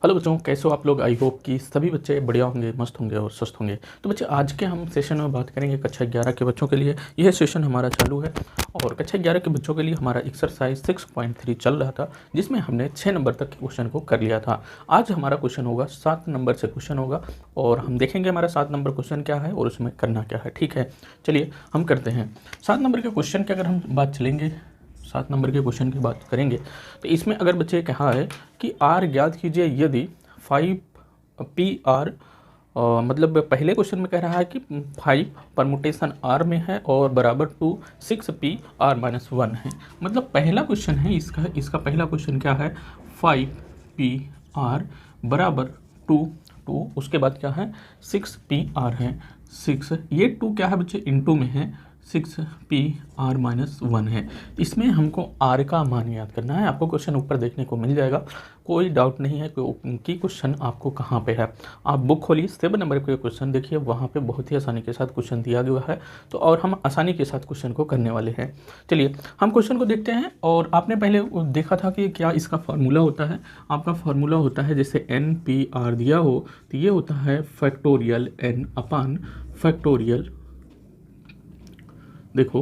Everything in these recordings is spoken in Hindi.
हेलो बच्चों, कैसे हो आप लोग। आई होप कि सभी बच्चे बढ़िया होंगे, मस्त होंगे और स्वस्थ होंगे। तो बच्चे आज के हम सेशन में बात करेंगे कक्षा 11 के बच्चों के लिए। यह सेशन हमारा चालू है और कक्षा 11 के बच्चों के लिए हमारा एक्सरसाइज 6.3 चल रहा था, जिसमें हमने 6 नंबर तक के क्वेश्चन को कर लिया था। आज हमारा क्वेश्चन होगा 7 नंबर से क्वेश्चन होगा और हम देखेंगे हमारा 7 नंबर क्वेश्चन क्या है और उसमें करना क्या है। ठीक है, चलिए हम करते हैं 7 नंबर के क्वेश्चन की। अगर हम बात चलेंगे 7 नंबर के क्वेश्चन की बात करेंगे तो इसमें अगर बच्चे कहा है कि आर ज्ञात कीजिए यदि 5 PR मतलब पहले क्वेश्चन में कह रहा है कि 5 परमुटेशन R में है और बराबर 2 6PR-1 है। मतलब पहला क्वेश्चन है इसका पहला क्वेश्चन क्या है, 5PR बराबर 2 उसके बाद क्या है 6PR है। 6 ये 2 क्या है बच्चे इनटू में है, 6PR-1 है। इसमें हमको R का मान याद करना है। आपको क्वेश्चन ऊपर देखने को मिल जाएगा, कोई डाउट नहीं है कि क्वेश्चन आपको कहाँ पे है। आप बुक खोलिए 7 नंबर के क्वेश्चन देखिए, वहाँ पे बहुत ही आसानी के साथ क्वेश्चन दिया गया है। तो और हम आसानी के साथ क्वेश्चन को करने वाले हैं। चलिए हम क्वेश्चन को देखते हैं। और आपने पहले देखा था कि क्या इसका फार्मूला होता है। आपका फार्मूला होता है जैसे NPR दिया हो तो ये होता है फैक्टोरियल N अपान फैक्टोरियल, देखो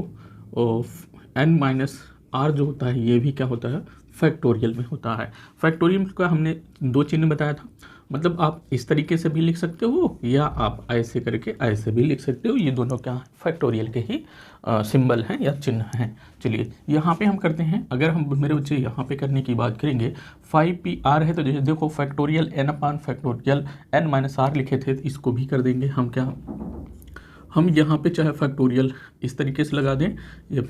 N-R जो होता है ये भी क्या होता है फैक्टोरियल में होता है। फैक्टोरियल का हमने 2 चिन्ह बताया था, मतलब आप इस तरीके से भी लिख सकते हो या आप ऐसे करके ऐसे भी लिख सकते हो। ये दोनों क्या है फैक्टोरियल के ही सिंबल हैं या चिन्ह हैं। चलिए यहाँ पे हम करते हैं। अगर हम मेरे बच्चे यहाँ पे करने की बात करेंगे 5PR है तो जैसे देखो फैक्टोरियल N अपान फैक्टोरियल N-R लिखे थे तो इसको भी कर देंगे हम। क्या हम यहाँ पे चाहे फैक्टोरियल इस तरीके से लगा दें, ये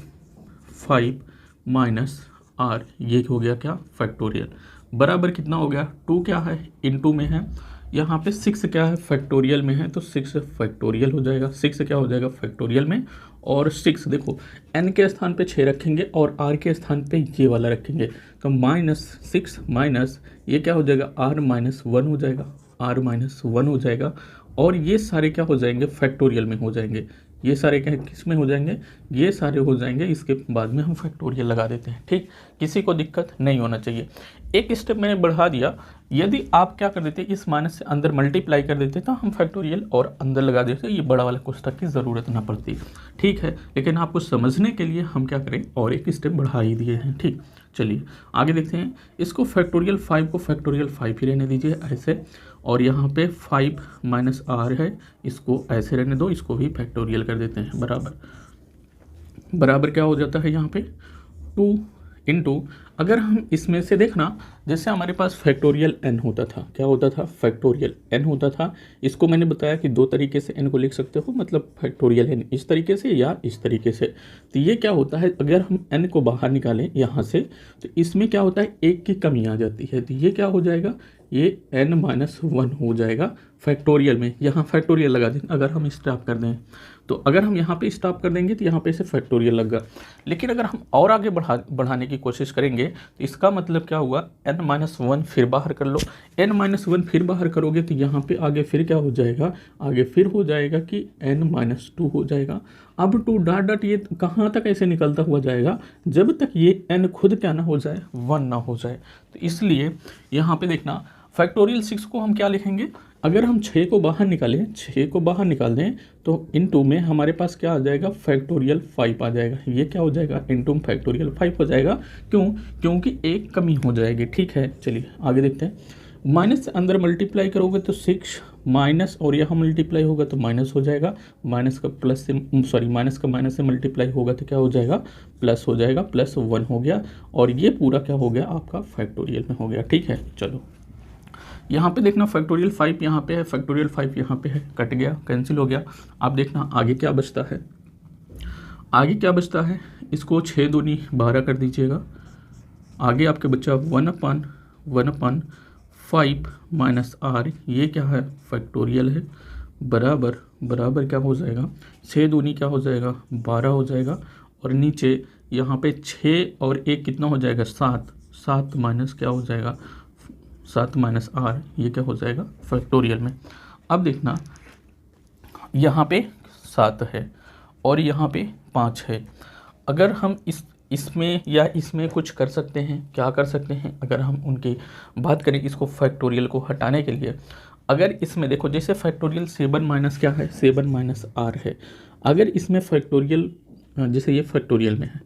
5-R ये हो गया क्या फैक्टोरियल बराबर कितना हो गया 2 क्या है इनटू में है, यहाँ पे 6 क्या है फैक्टोरियल में है तो 6 फैक्टोरियल हो जाएगा। 6 क्या हो जाएगा फैक्टोरियल में और 6 देखो N के स्थान पे 6 रखेंगे और R के स्थान पे ये वाला रखेंगे तो -6 माइनस ये क्या हो जाएगा R-1 हो जाएगा, R-1 हो जाएगा। और ये सारे क्या हो जाएंगे फैक्टोरियल में हो जाएंगे। ये सारे क्या किस में हो जाएंगे, ये सारे हो जाएंगे इसके बाद में हम फैक्टोरियल लगा देते हैं। ठीक, किसी को दिक्कत नहीं होना चाहिए। एक स्टेप मैंने बढ़ा दिया, यदि आप क्या कर देते इस माइनस से अंदर मल्टीप्लाई कर देते तो हम फैक्टोरियल और अंदर लगा देते, ये बड़ा वाला कोष्ठक की ज़रूरत ना पड़ती। ठीक है, लेकिन आपको समझने के लिए हम क्या करें और एक स्टेप बढ़ा ही दिए हैं। ठीक, चलिए आगे देखते हैं। इसको फैक्टोरियल 5 को फैक्टोरियल 5 ही रहने दीजिए ऐसे, और यहाँ पे 5-R है इसको ऐसे रहने दो, इसको भी फैक्टोरियल कर देते हैं बराबर क्या हो जाता है यहाँ पे 2 इंटू, अगर हम इसमें से देखना जैसे हमारे पास फैक्टोरियल n होता था, क्या होता था फैक्टोरियल n होता था। इसको मैंने बताया कि 2 तरीके से n को लिख सकते हो, मतलब फैक्टोरियल n इस तरीके से या इस तरीके से। तो ये क्या होता है अगर हम n को बाहर निकालें यहाँ से तो इसमें क्या होता है 1 की कमी आ जाती है, तो ये क्या हो जाएगा ये N-1 हो जाएगा फैक्टोरियल में। यहाँ फैक्टोरियल लगा दें, अगर हम स्टॉप कर दें तो अगर हम यहाँ पे स्टॉप कर देंगे तो यहाँ पे से फैक्टोरियल लगा। लेकिन अगर हम और आगे बढ़ाने की कोशिश करेंगे तो इसका मतलब क्या हुआ N-1 फिर बाहर कर लो। N-1 फिर बाहर करोगे तो यहाँ पे आगे फिर क्या हो जाएगा, आगे फिर हो जाएगा कि N-2 हो जाएगा। अब 2 डॉट डॉट ये कहाँ तक ऐसे निकलता हुआ जाएगा जब तक ये n खुद क्या ना हो जाए 1 ना हो जाए। तो इसलिए यहाँ पे देखना फैक्टोरियल 6 को हम क्या लिखेंगे, अगर हम 6 को बाहर निकालें, 6 को बाहर निकाल दें तो इनटू में हमारे पास क्या आ जाएगा फैक्टोरियल 5 आ जाएगा। ये क्या हो जाएगा इनटू फैक्टोरियल 5 हो जाएगा। क्यों, क्योंकि एक कमी हो जाएगी। ठीक है, चलिए आगे देखते हैं। माइनस से अंदर मल्टीप्लाई करोगे तो 6 माइनस और यहाँ मल्टीप्लाई होगा तो माइनस हो जाएगा, माइनस का प्लस से सॉरी माइनस का माइनस से मल्टीप्लाई होगा तो क्या हो जाएगा प्लस हो जाएगा, +1 हो गया और ये पूरा क्या हो गया आपका फैक्टोरियल में हो गया। ठीक है, चलो यहाँ पे देखना फैक्टोरियल 5 यहाँ पे है, फैक्टोरियल 5 यहाँ पे है, कट गया कैंसिल हो गया। आप देखना आगे क्या बचता है, आगे क्या बचता है इसको 6 दूनी 12 कर दीजिएगा। आगे आपके बच्चा 1/5 ये क्या है फैक्टोरियल है बराबर क्या हो जाएगा 6 दूनी क्या हो जाएगा 12 हो जाएगा। और नीचे यहाँ पे 6 और 1 कितना हो जाएगा 7 माइनस क्या हो जाएगा 7-R ये क्या हो जाएगा फैक्टोरियल में। अब देखना यहाँ पे 7 है और यहाँ पे 5 है। अगर हम इस इसमें या इसमें कुछ कर सकते हैं। क्या कर सकते हैं, अगर हम उनकी बात करें इसको फैक्टोरियल को हटाने के लिए, अगर इसमें देखो जैसे फैक्टोरियल 7 माइनस क्या है, 7 माइनस आर है। अगर इसमें फैक्टोरियल जैसे ये फैक्टोरियल में है,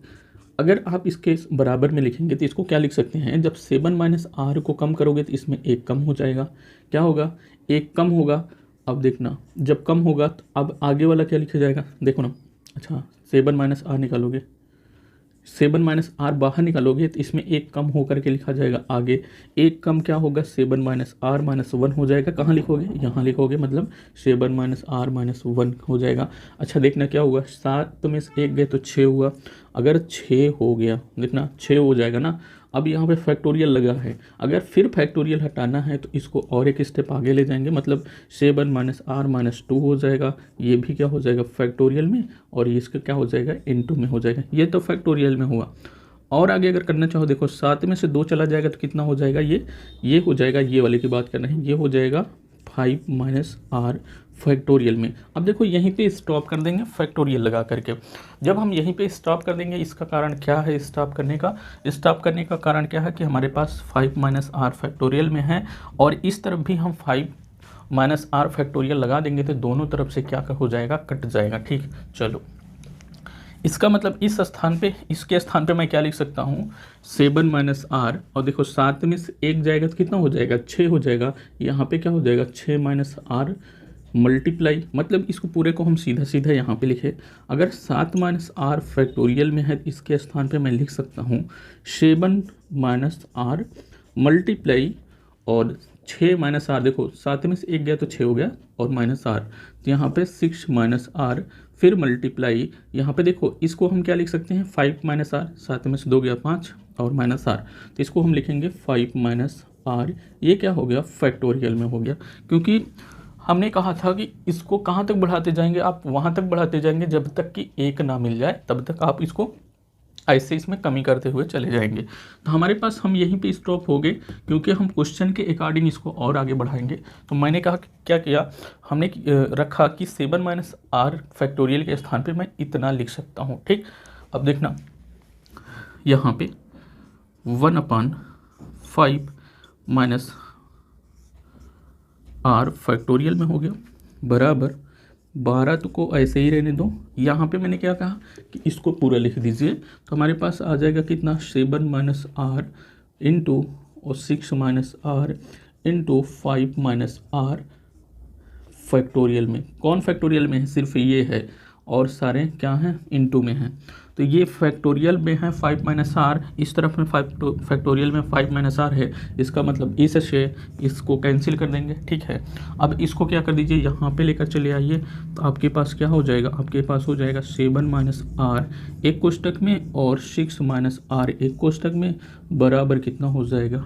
अगर आप इसके बराबर में लिखेंगे तो इसको क्या लिख सकते हैं, जब 7 माइनस आर को कम करोगे तो इसमें एक कम हो जाएगा। क्या होगा, एक कम होगा। अब देखना जब कम होगा तो अब आगे वाला क्या लिखा जाएगा, देखो ना। अच्छा 7 माइनस आर निकालोगे, 7 माइनस आर बाहर निकालोगे तो इसमें एक कम होकर के लिखा जाएगा आगे। एक कम क्या होगा, 7 माइनस आर माइनस 1 हो जाएगा। कहाँ लिखोगे, यहाँ लिखोगे, मतलब 7 माइनस आर माइनस 1 हो जाएगा। अच्छा देखना क्या हुआ, 7 में से 1 गए तो 6 हुआ। अगर 6 हो गया, देखना 6 हो जाएगा ना। अब यहाँ पे फैक्टोरियल लगा है, अगर फिर फैक्टोरियल हटाना है तो इसको और एक स्टेप आगे ले जाएंगे, मतलब 7 माइनस आर माइनस 2 हो जाएगा। ये भी क्या हो जाएगा फैक्टोरियल में, और इसका क्या हो जाएगा इनटू में हो जाएगा। ये तो फैक्टोरियल में हुआ। और आगे अगर करना चाहो, देखो 7 में से 2 चला जाएगा तो कितना हो जाएगा, ये हो जाएगा, ये वाले की बात कर रहे हैं, ये हो जाएगा 5 माइनस आर फैक्टोरियल में। अब देखो यहीं पे स्टॉप कर देंगे फैक्टोरियल लगा करके। जब हम यहीं पे स्टॉप कर देंगे, इसका कारण क्या है स्टॉप करने का, स्टॉप करने का कारण क्या है कि हमारे पास 5 माइनस आर फैक्टोरियल में है, और इस तरफ भी हम 5 माइनस आर फैक्टोरियल लगा देंगे तो दोनों तरफ से क्या हो जाएगा, कट जाएगा। ठीक, चलो इसका मतलब इस स्थान पे, इसके स्थान पे मैं क्या लिख सकता हूँ, 7 माइनस आर, और देखो 7 में से 1 जाएगा तो कितना हो जाएगा, 6 हो जाएगा। यहाँ पे क्या हो जाएगा, 6 माइनस आर मल्टीप्लाई, मतलब इसको पूरे को हम सीधा सीधा यहाँ पे लिखे। अगर 7 माइनस आर फैक्टोरियल में है तो इसके स्थान पे मैं लिख सकता हूँ 7 माइनस आर मल्टीप्लाई, और 6 माइनस आर, देखो 7 में से 1 गया तो 6 हो गया, और माइनस आर, तो यहाँ पे 6 माइनस आर, फिर मल्टीप्लाई, यहाँ पे देखो इसको हम क्या लिख सकते हैं 5 माइनस आर, 7 में से 2 गया 5, और माइनस आर, तो इसको हम लिखेंगे 5 माइनस आर। ये क्या हो गया, फैक्टोरियल में हो गया। क्योंकि हमने कहा था कि इसको कहाँ तक बढ़ाते जाएंगे, आप वहाँ तक बढ़ाते जाएंगे जब तक कि 1 ना मिल जाए, तब तक आप इसको ऐसे इसमें कमी करते हुए चले जाएंगे। तो हमारे पास हम यहीं पे स्टॉप हो गए, क्योंकि हम क्वेश्चन के अकॉर्डिंग इसको और आगे बढ़ाएंगे। तो मैंने कहा क्या किया, हमने रखा कि 7 माइनस आर फैक्टोरियल के स्थान पे मैं इतना लिख सकता हूँ। ठीक, अब देखना यहाँ पे 1/5 माइनस आर फैक्टोरियल में हो गया, बराबर 12 तो को ऐसे ही रहने दो। यहाँ पे मैंने क्या कहा कि इसको पूरा लिख दीजिए, तो हमारे पास आ जाएगा कितना, 7 माइनस आर इंटू और 6 minus r into 5 minus r factorial में। कौन फैक्टोरियल में है, सिर्फ ये है, और सारे क्या हैं इंटू में हैं। तो ये फैक्टोरियल में है 5 माइनस आर, इस तरफ में फैक्टोरियल में 5 माइनस आर है, इसका मतलब इससे इसको कैंसिल कर देंगे। ठीक है, अब इसको क्या कर दीजिए, यहाँ पे लेकर चले आइए, तो आपके पास क्या हो जाएगा, आपके पास हो जाएगा 7 माइनस आर एक कोष्टक में और 6 माइनस आर एक कोष्टक में, बराबर कितना हो जाएगा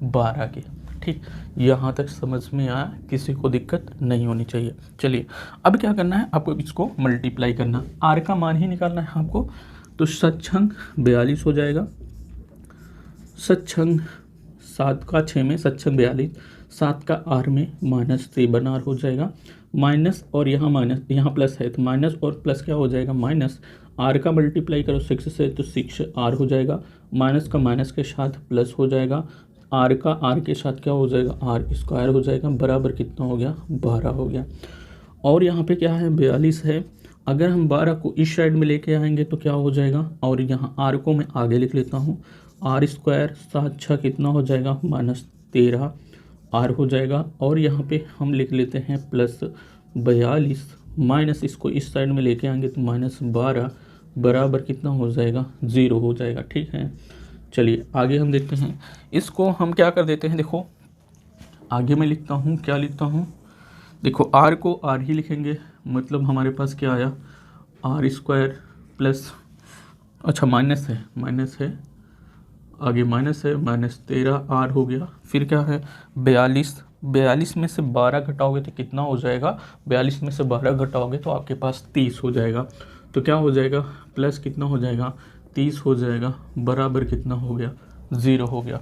12 के। ठीक, यहाँ तक समझ में आया, किसी को दिक्कत नहीं होनी चाहिए। चलिए अब क्या करना है, आपको इसको मल्टीप्लाई करना, आर का मान ही निकालना है आपको। तो सच्छंग 42 हो जाएगा, सच्छंग 7 का 6 में सच्छंग 42, 7 का आर में माइनस 7 आर हो जाएगा, माइनस और यहाँ माइनस, यहाँ प्लस है तो माइनस और प्लस क्या हो जाएगा, माइनस आर का मल्टीप्लाई करो 6 से तो 6 आर हो जाएगा, माइनस का माइनस के साथ प्लस हो जाएगा, आर का आर के साथ क्या हो जाएगा, आर स्क्वायर हो जाएगा, बराबर कितना हो गया 12 हो गया। और यहाँ पे क्या है 42 है, अगर हम 12 को इस साइड में लेके आएंगे तो क्या हो जाएगा, और यहाँ आर को मैं आगे लिख लेता हूँ, आर स्क्वायर 7 6 कितना हो जाएगा -13 आर हो जाएगा, और यहाँ पे हम लिख लेते हैं प्लस 42 माइनस इसको इस साइड में लेके आएंगे तो -12 बराबर कितना हो जाएगा 0 हो जाएगा। ठीक है, चलिए आगे हम देखते हैं, इसको हम क्या कर देते हैं, देखो आगे मैं लिखता हूँ, क्या लिखता हूँ, देखो आर को आर ही लिखेंगे, मतलब हमारे पास क्या आया आर स्क्वायर प्लस, अच्छा माइनस है आगे माइनस है, -13 आर हो गया, फिर क्या है 42 में से 12 घटाओगे तो कितना हो जाएगा, 42 में से 12 घटाओगे तो आपके पास 30 हो जाएगा, तो क्या हो जाएगा प्लस कितना हो जाएगा 30 हो जाएगा, बराबर कितना हो गया 0 हो गया।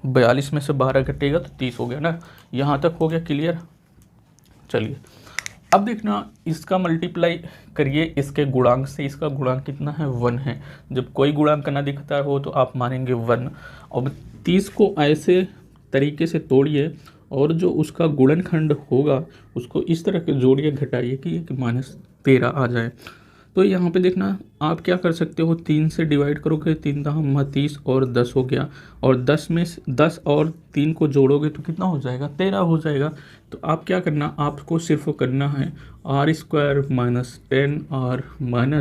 42 में से 12 घटेगा तो 30 हो गया ना, यहाँ तक हो गया क्लियर। चलिए अब देखना इसका मल्टीप्लाई करिए इसके गुणांक से, इसका गुणांक कितना है 1 है। जब कोई गुणांक ना दिखता हो तो आप मानेंगे 1। अब 30 को ऐसे तरीके से तोड़िए और जो उसका गुणनखंड होगा उसको इस तरह के जोड़िए घटाइए कि -13 आ जाए। तो यहाँ पे देखना आप क्या कर सकते हो, 3 से डिवाइड करोगे, 3 दहा 30 और 10 हो गया, और 10 में 10 और 3 को जोड़ोगे तो कितना हो जाएगा 13 हो जाएगा। तो आप क्या करना, आपको सिर्फ करना है r² - 10r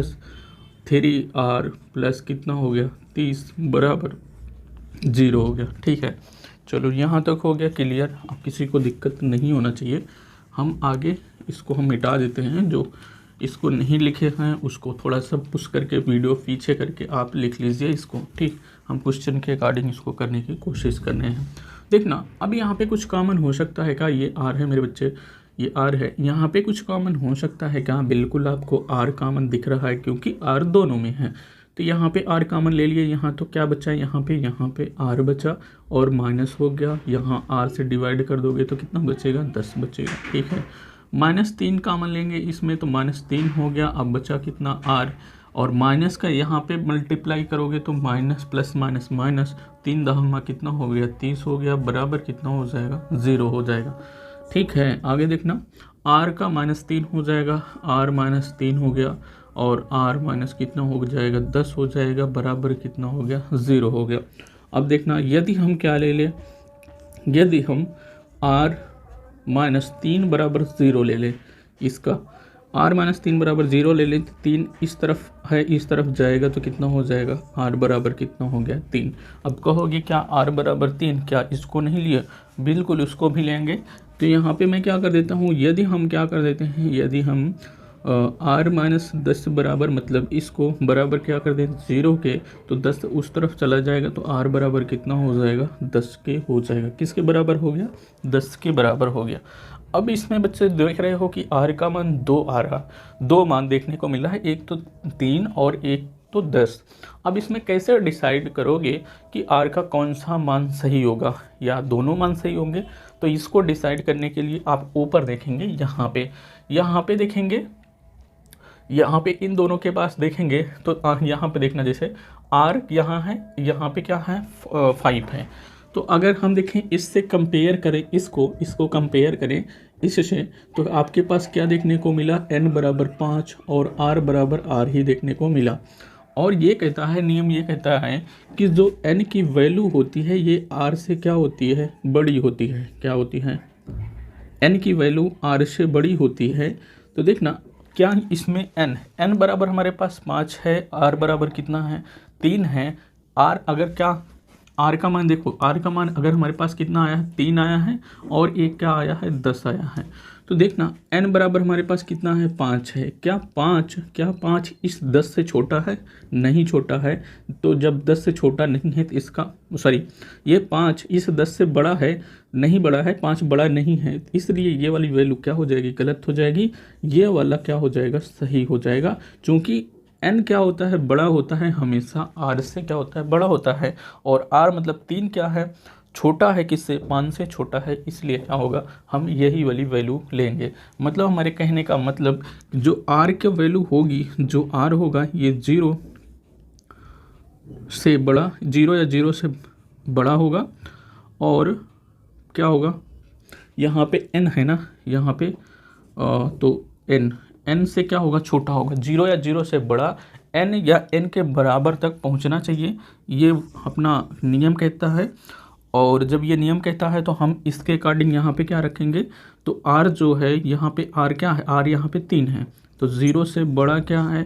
- 3r प्लस कितना हो गया 30 बराबर 0 हो गया। ठीक है, चलो यहाँ तक हो गया क्लियर। अब किसी को दिक्कत नहीं होना चाहिए। हम आगे इसको हम मिटा देते हैं, जो इसको नहीं लिखे हैं उसको थोड़ा सा पुश करके वीडियो पीछे करके आप लिख लीजिए इसको। ठीक, हम क्वेश्चन के अकॉर्डिंग इसको करने की कोशिश कर रहे हैं। देखना अब यहाँ पे कुछ कॉमन हो सकता है क्या, ये r है मेरे बच्चे, ये r है, यहाँ पे कुछ कॉमन हो सकता है क्या, बिल्कुल आपको r कॉमन दिख रहा है क्योंकि r दोनों में है। तो यहाँ पे r कॉमन ले लिए, यहाँ तो क्या बचा, यहाँ पे r बचा और माइनस हो गया, यहाँ r से डिवाइड कर दोगे तो कितना बचेगा 10 बचेगा। ठीक है, -3 कॉमन लेंगे इसमें तो -3 हो गया। अब बचा कितना r, और माइनस का यहाँ पे मल्टीप्लाई करोगे तो माइनस प्लस माइनस माइनस, 3 दहा कितना हो गया 30 हो गया, बराबर कितना हो जाएगा 0 हो जाएगा। ठीक है, आगे देखना r का -3 हो जाएगा, r -3 हो गया, और r माइनस कितना हो जाएगा 10 हो जाएगा, बराबर कितना हो गया 0 हो गया। अब देखना यदि हम क्या ले लें, यदि हम r -3 बराबर 0 ले लें, इसका r -3 बराबर 0 ले लें, 3 इस तरफ है इस तरफ जाएगा तो कितना हो जाएगा r बराबर कितना हो गया 3। अब कहोगे क्या r बराबर 3, क्या इसको नहीं लिया, बिल्कुल उसको भी लेंगे। तो यहाँ पे मैं क्या कर देता हूँ, यदि हम क्या कर देते हैं, यदि हम r -10 बराबर मतलब इसको बराबर क्या कर दें 0 के, तो 10 उस तरफ चला जाएगा तो r बराबर कितना हो जाएगा 10 के हो जाएगा। किसके बराबर हो गया 10 के बराबर हो गया। अब इसमें बच्चे देख रहे हो कि r का मान 2 आ रहा, 2 मान देखने को मिला है, एक तो 3 और एक तो 10। अब इसमें कैसे डिसाइड करोगे कि r का कौन सा मान सही होगा या दोनों मान सही होंगे, तो इसको डिसाइड करने के लिए आप ऊपर देखेंगे, यहाँ पे देखेंगे, यहाँ पे इन दोनों के पास देखेंगे तो यहाँ पे देखना जैसे r यहाँ है, यहाँ पे क्या है 5 है। तो अगर हम देखें इससे कंपेयर करें, इसको कंपेयर करें इससे, तो आपके पास क्या देखने को मिला n बराबर 5 और r बराबर r ही देखने को मिला। और ये कहता है नियम, ये कहता है कि जो n की वैल्यू होती है ये r से क्या होती है बड़ी होती है, क्या होती है n की वैल्यू r से बड़ी होती है। तो देखना क्या इसमें n बराबर हमारे पास 5 है, r बराबर कितना है 3 है, r अगर क्या r का मान देखो, r का मान अगर हमारे पास कितना आया है 3 आया है, और एक क्या आया है 10 आया है। तो देखना n बराबर हमारे पास कितना है 5 है, क्या 5 इस 10 से छोटा है, नहीं छोटा है। तो जब 10 से छोटा नहीं है तो इसका सॉरी ये 5 इस 10 से बड़ा है, नहीं बड़ा है, 5 बड़ा नहीं है, इसलिए ये वाली वैल्यू क्या हो जाएगी गलत हो जाएगी, ये वाला क्या हो जाएगा सही हो जाएगा। चूँकि n क्या होता है बड़ा होता है, हमेशा r से क्या होता है बड़ा होता है, और r मतलब 3 क्या है छोटा है किससे 5 से छोटा है, इसलिए क्या होगा हम यही वाली वैल्यू लेंगे। मतलब हमारे कहने का मतलब जो r की वैल्यू होगी, जो r होगा ये 0 से बड़ा, 0 या 0 से बड़ा होगा, और क्या होगा यहाँ पे n है ना, यहाँ पे तो n से क्या होगा छोटा होगा, 0 या 0 से बड़ा, n या n के बराबर तक पहुँचना चाहिए, ये अपना नियम कहता है। और जब ये नियम कहता है तो हम इसके अकॉर्डिंग यहाँ पे क्या रखेंगे, तो r जो है यहाँ पे r क्या है, r यहाँ पे 3 है, तो 0 से बड़ा क्या है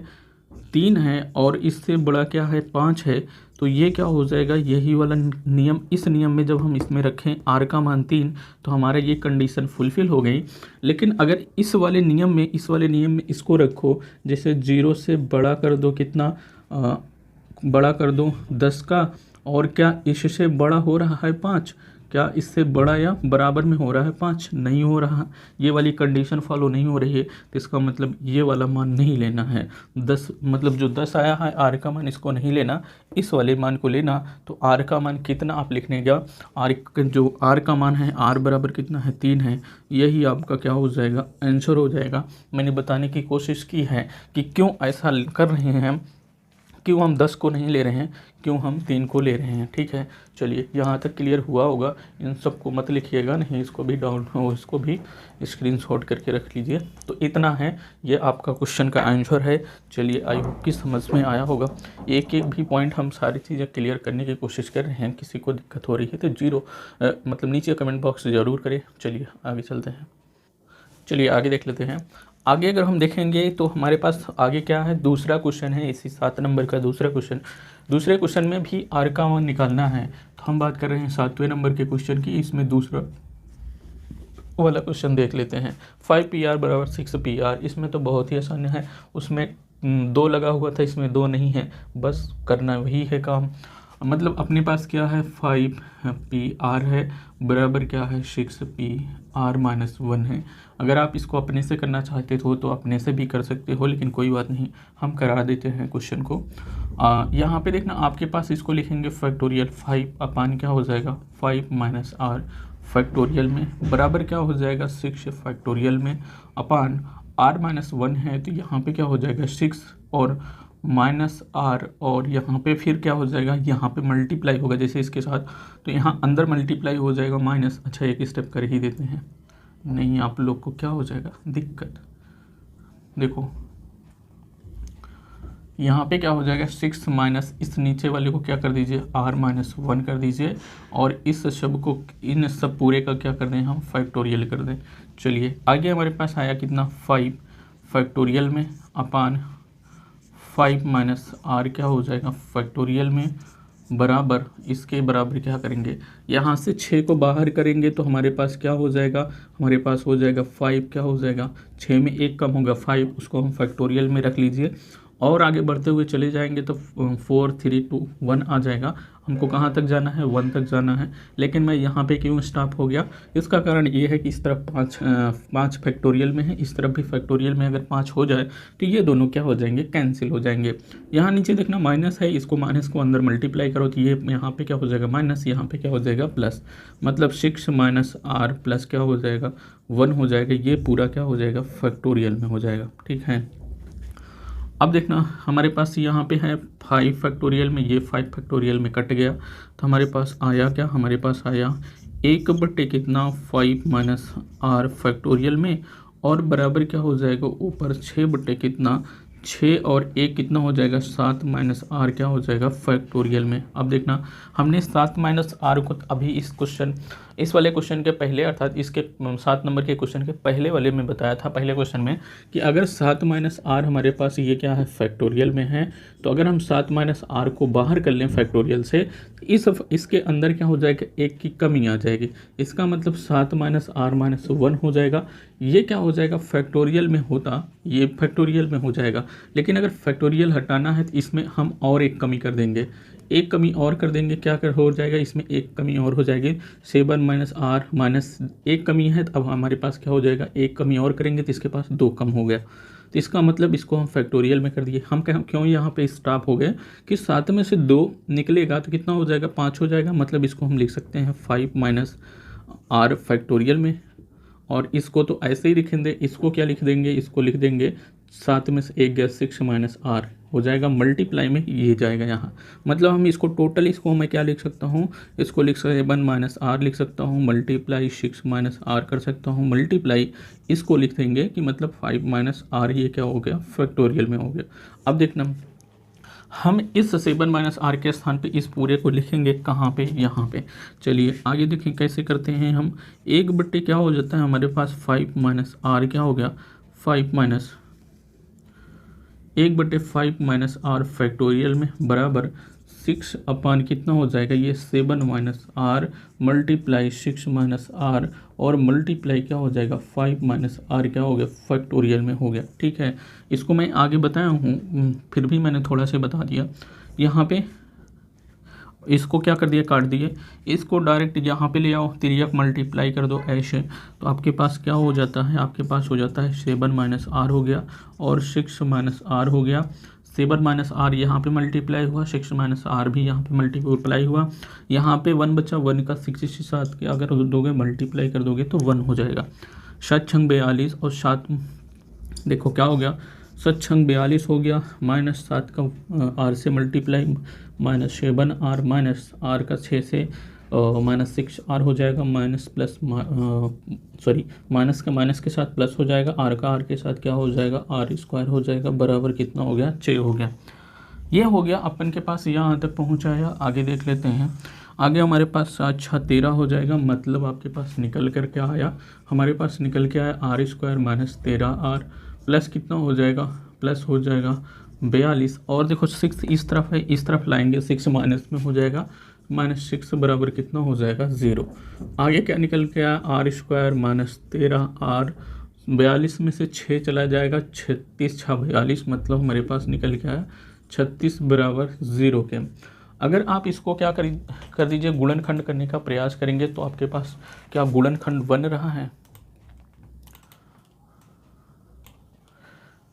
3 है, और इससे बड़ा क्या है 5 है। तो ये क्या हो जाएगा यही वाला नियम, इस नियम में जब हम इसमें रखें r का मान 3 तो हमारा ये कंडीशन फुलफिल हो गई। लेकिन अगर इस वाले नियम में इसको रखो, जैसे 0 से बड़ा कर दो कितना बड़ा कर दो 10 का, और क्या इससे बड़ा हो रहा है 5, क्या इससे बड़ा या बराबर में हो रहा है 5? नहीं हो रहा, ये वाली कंडीशन फॉलो नहीं हो रही है, तो इसका मतलब ये वाला मान नहीं लेना है। 10 मतलब जो 10 आया है आर का मान इसको नहीं लेना, इस वाले मान को लेना। तो आर का मान कितना आप लिखने का, जो आर का मान है आर बराबर कितना है 3 है, यही आपका क्या हो जाएगा आंसर हो जाएगा। मैंने बताने की कोशिश की है कि क्यों ऐसा कर रहे हैं हम, क्यों हम 10 को नहीं ले रहे हैं, क्यों हम 3 को ले रहे हैं। ठीक है, चलिए यहाँ तक क्लियर हुआ होगा। इन सब को मत लिखिएगा, नहीं इसको भी इसको भी स्क्रीनशॉट करके रख लीजिए। तो इतना है, ये आपका क्वेश्चन का आंसर है। चलिए आई होप कि समझ में आया होगा। एक एक भी पॉइंट हम सारी चीज़ें क्लियर करने की कोशिश कर रहे हैं। किसी को दिक्कत हो रही है तो मतलब नीचे कमेंट बॉक्स ज़रूर करें। चलिए आगे चलते हैं। चलिए आगे देख लेते हैं। आगे अगर हम देखेंगे तो हमारे पास आगे क्या है, दूसरा क्वेश्चन है, इसी 7 नंबर का दूसरा क्वेश्चन। दूसरे क्वेश्चन में भी आर का मान निकालना है। तो हम बात कर रहे हैं 7वें नंबर के क्वेश्चन की, इसमें दूसरा वाला क्वेश्चन देख लेते हैं। 5 PR बराबर 6 PR। इसमें तो बहुत ही आसान है, उसमें 2 लगा हुआ था, इसमें 2 नहीं है, बस करना वही है काम। मतलब अपने पास क्या है 5 PR है बराबर क्या है 6 PR माइनस 1 है। अगर आप इसको अपने से करना चाहते हो तो अपने से भी कर सकते हो, लेकिन कोई बात नहीं, हम करा देते हैं क्वेश्चन को। यहाँ पे देखना आपके पास इसको लिखेंगे फैक्टोरियल 5 अपान क्या हो जाएगा 5 माइनस R फैक्टोरियल में बराबर क्या हो जाएगा 6 फैक्टोरियल में अपान R माइनस 1 है, तो यहाँ पे क्या हो जाएगा 6 और माइनस R, और यहाँ पे फिर क्या हो जाएगा, यहाँ पे मल्टीप्लाई होगा जैसे इसके साथ, तो यहाँ अंदर मल्टीप्लाई हो जाएगा माइनस। अच्छा एक स्टेप कर ही देते हैं, नहीं आप लोग को क्या हो जाएगा दिक्कत। देखो यहाँ पे क्या हो जाएगा 6 माइनस इस नीचे वाले को क्या कर दीजिए R माइनस 1 कर दीजिए, और इस शब्द को इन सब पूरे का क्या कर दें हम फैक्टोरियल कर दें। चलिए आगे हमारे पास आया कितना 5 फैक्टोरियल में अपान 5 माइनस R क्या हो जाएगा फैक्टोरियल में बराबर, इसके बराबर क्या करेंगे, यहाँ से 6 को बाहर करेंगे तो हमारे पास क्या हो जाएगा, हमारे पास हो जाएगा 5 क्या हो जाएगा 6 में 1 कम होगा 5, उसको हम फैक्टोरियल में रख लीजिए। और आगे बढ़ते हुए चले जाएंगे तो 4 3 2 1 आ जाएगा। हमको कहाँ तक जाना है 1 तक जाना है, लेकिन मैं यहाँ पे क्यों स्टॉप हो गया, इसका कारण ये है कि इस तरफ 5 फैक्टोरियल में है, इस तरफ भी फैक्टोरियल में अगर 5 हो जाए तो ये दोनों क्या हो जाएंगे कैंसिल हो जाएंगे। यहाँ नीचे देखना माइनस है, इसको माइनस को अंदर मल्टीप्लाई करो तो ये यहाँ पे क्या हो जाएगा माइनस, यहाँ पे क्या हो जाएगा प्लस, मतलब 6 माइनस R प्लस क्या हो जाएगा 1 हो जाएगा। ये पूरा क्या हो जाएगा फैक्टोरियल में हो जाएगा। ठीक है, अब देखना हमारे पास यहाँ पे है 5 फैक्टोरियल में, ये 5 फैक्टोरियल में कट गया, तो हमारे पास आया क्या, हमारे पास आया 1 बटे कितना 5 माइनस R फैक्टोरियल में, और बराबर क्या हो जाएगा ऊपर 6 बटे कितना 6 और 1 कितना हो जाएगा 7 माइनस R क्या हो जाएगा फैक्टोरियल में। अब देखना हमने 7 माइनस R को अभी इस वाले क्वेश्चन के पहले, अर्थात इसके 7 नंबर के क्वेश्चन के पहले वाले में बताया था, पहले क्वेश्चन में, कि अगर 7 माइनस R हमारे पास ये क्या है फैक्टोरियल में है, तो अगर हम 7 माइनस R को बाहर कर लें फैक्टोरियल से, इसके अंदर क्या हो जाएगा 1 की कमी आ जाएगी। इसका मतलब 7 माइनस R माइनस 1 हो जाएगा। ये क्या हो जाएगा फैक्टोरियल में होता, ये फैक्टोरियल में हो जाएगा, लेकिन अगर फैक्टोरियल हटाना है तो इसमें हम और एक कमी कर देंगे, एक कमी और कर देंगे, क्या कर हो जाएगा इसमें एक कमी और हो जाएगी 7 माइनस R माइनस 1 कमी है, तो अब हमारे पास क्या हो जाएगा एक कमी और करेंगे तो इसके पास 2 कम हो गया। तो इसका मतलब इसको हम फैक्टोरियल में कर दिए। हम क्यों यहाँ पे स्टॉप हो गए कि 7 में से 2 निकलेगा तो कितना हो जाएगा 5 हो जाएगा, मतलब इसको हम लिख सकते हैं 5 माइनस R फैक्टोरियल में, और इसको तो ऐसे ही लिखेंगे, इसको क्या लिख देंगे, इसको लिख देंगे 7 में से 1 गया 6 माइनस R हो जाएगा, मल्टीप्लाई में ये जाएगा यहाँ, मतलब हम इसको टोटल, इसको मैं क्या लिख सकता हूँ, इसको लिख सकते 7 माइनस R लिख सकता हूँ, मल्टीप्लाई 6 माइनस R कर सकता हूँ, मल्टीप्लाई इसको लिख देंगे कि मतलब 5 माइनस R ये क्या हो गया फैक्टोरियल में हो गया। अब देखना हम इस 7 माइनस R के स्थान पे इस पूरे को लिखेंगे कहाँ पे, यहाँ पे। चलिए आगे देखें कैसे करते हैं हम। 1 बट्टे क्या हो जाता है हमारे पास 5 माइनस R क्या हो गया 5 माइनस 1 बटे 5 माइनस R फैक्टोरियल में बराबर 6 अपान कितना हो जाएगा ये 7 minus R multiply 6 minus R और मल्टीप्लाई क्या हो जाएगा 5 माइनस R क्या हो गया फैक्टोरियल में हो गया। ठीक है, इसको मैं आगे बताया हूँ, फिर भी मैंने थोड़ा सा बता दिया। यहाँ पे इसको क्या कर दिए, काट दिए। इसको डायरेक्ट यहाँ पे ले आओ, 3f मल्टीप्लाई कर दो ऐसे, तो आपके पास क्या हो जाता है, आपके पास हो जाता है 7 माइनस आर हो गया और 6 माइनस आर हो गया। 7 माइनस आर यहाँ पे मल्टीप्लाई हुआ, 6 माइनस आर भी यहाँ पे मल्टीप्लाई हुआ। यहाँ पे 1 बचा, 1 का 6 से 7 के अगर दोगे मल्टीप्लाई कर दोगे तो 1 हो जाएगा। 7 छंग 42 और 7 देखो क्या हो गया, 7 छंग 42 हो गया, माइनस 7 का आर से multiply, minus 7 r minus r का 6 से माइनस 6 आर हो जाएगा, माइनस प्लस सॉरी माइनस का माइनस के साथ प्लस हो जाएगा, आर का आर के साथ क्या हो जाएगा, आर स्क्वायर हो जाएगा, बराबर कितना हो गया, 6 हो गया। ये हो गया अपन के पास, यहाँ तक पहुँचाया। आगे देख लेते हैं। आगे हमारे पास 7 6 13 हो जाएगा, मतलब आपके पास निकल कर क्या आया, हमारे पास निकल के आया r square minus 13 r plus कितना हो जाएगा, प्लस हो जाएगा 42। और देखो 6 इस तरफ है, इस तरफ लाएंगे, 6 माइनस में हो जाएगा, माइनस 6 बराबर कितना हो जाएगा, 0। आगे क्या निकल के आया, आर स्क्वायर माइनस 13 आर, 42 में से 6 चला जाएगा, 36 6 42, मतलब हमारे पास निकल के आया 36 बराबर 0 के। अगर आप इसको क्या कर दीजिए, गुणनखंड करने का प्रयास करेंगे तो आपके पास क्या गुणनखंड बन रहा है,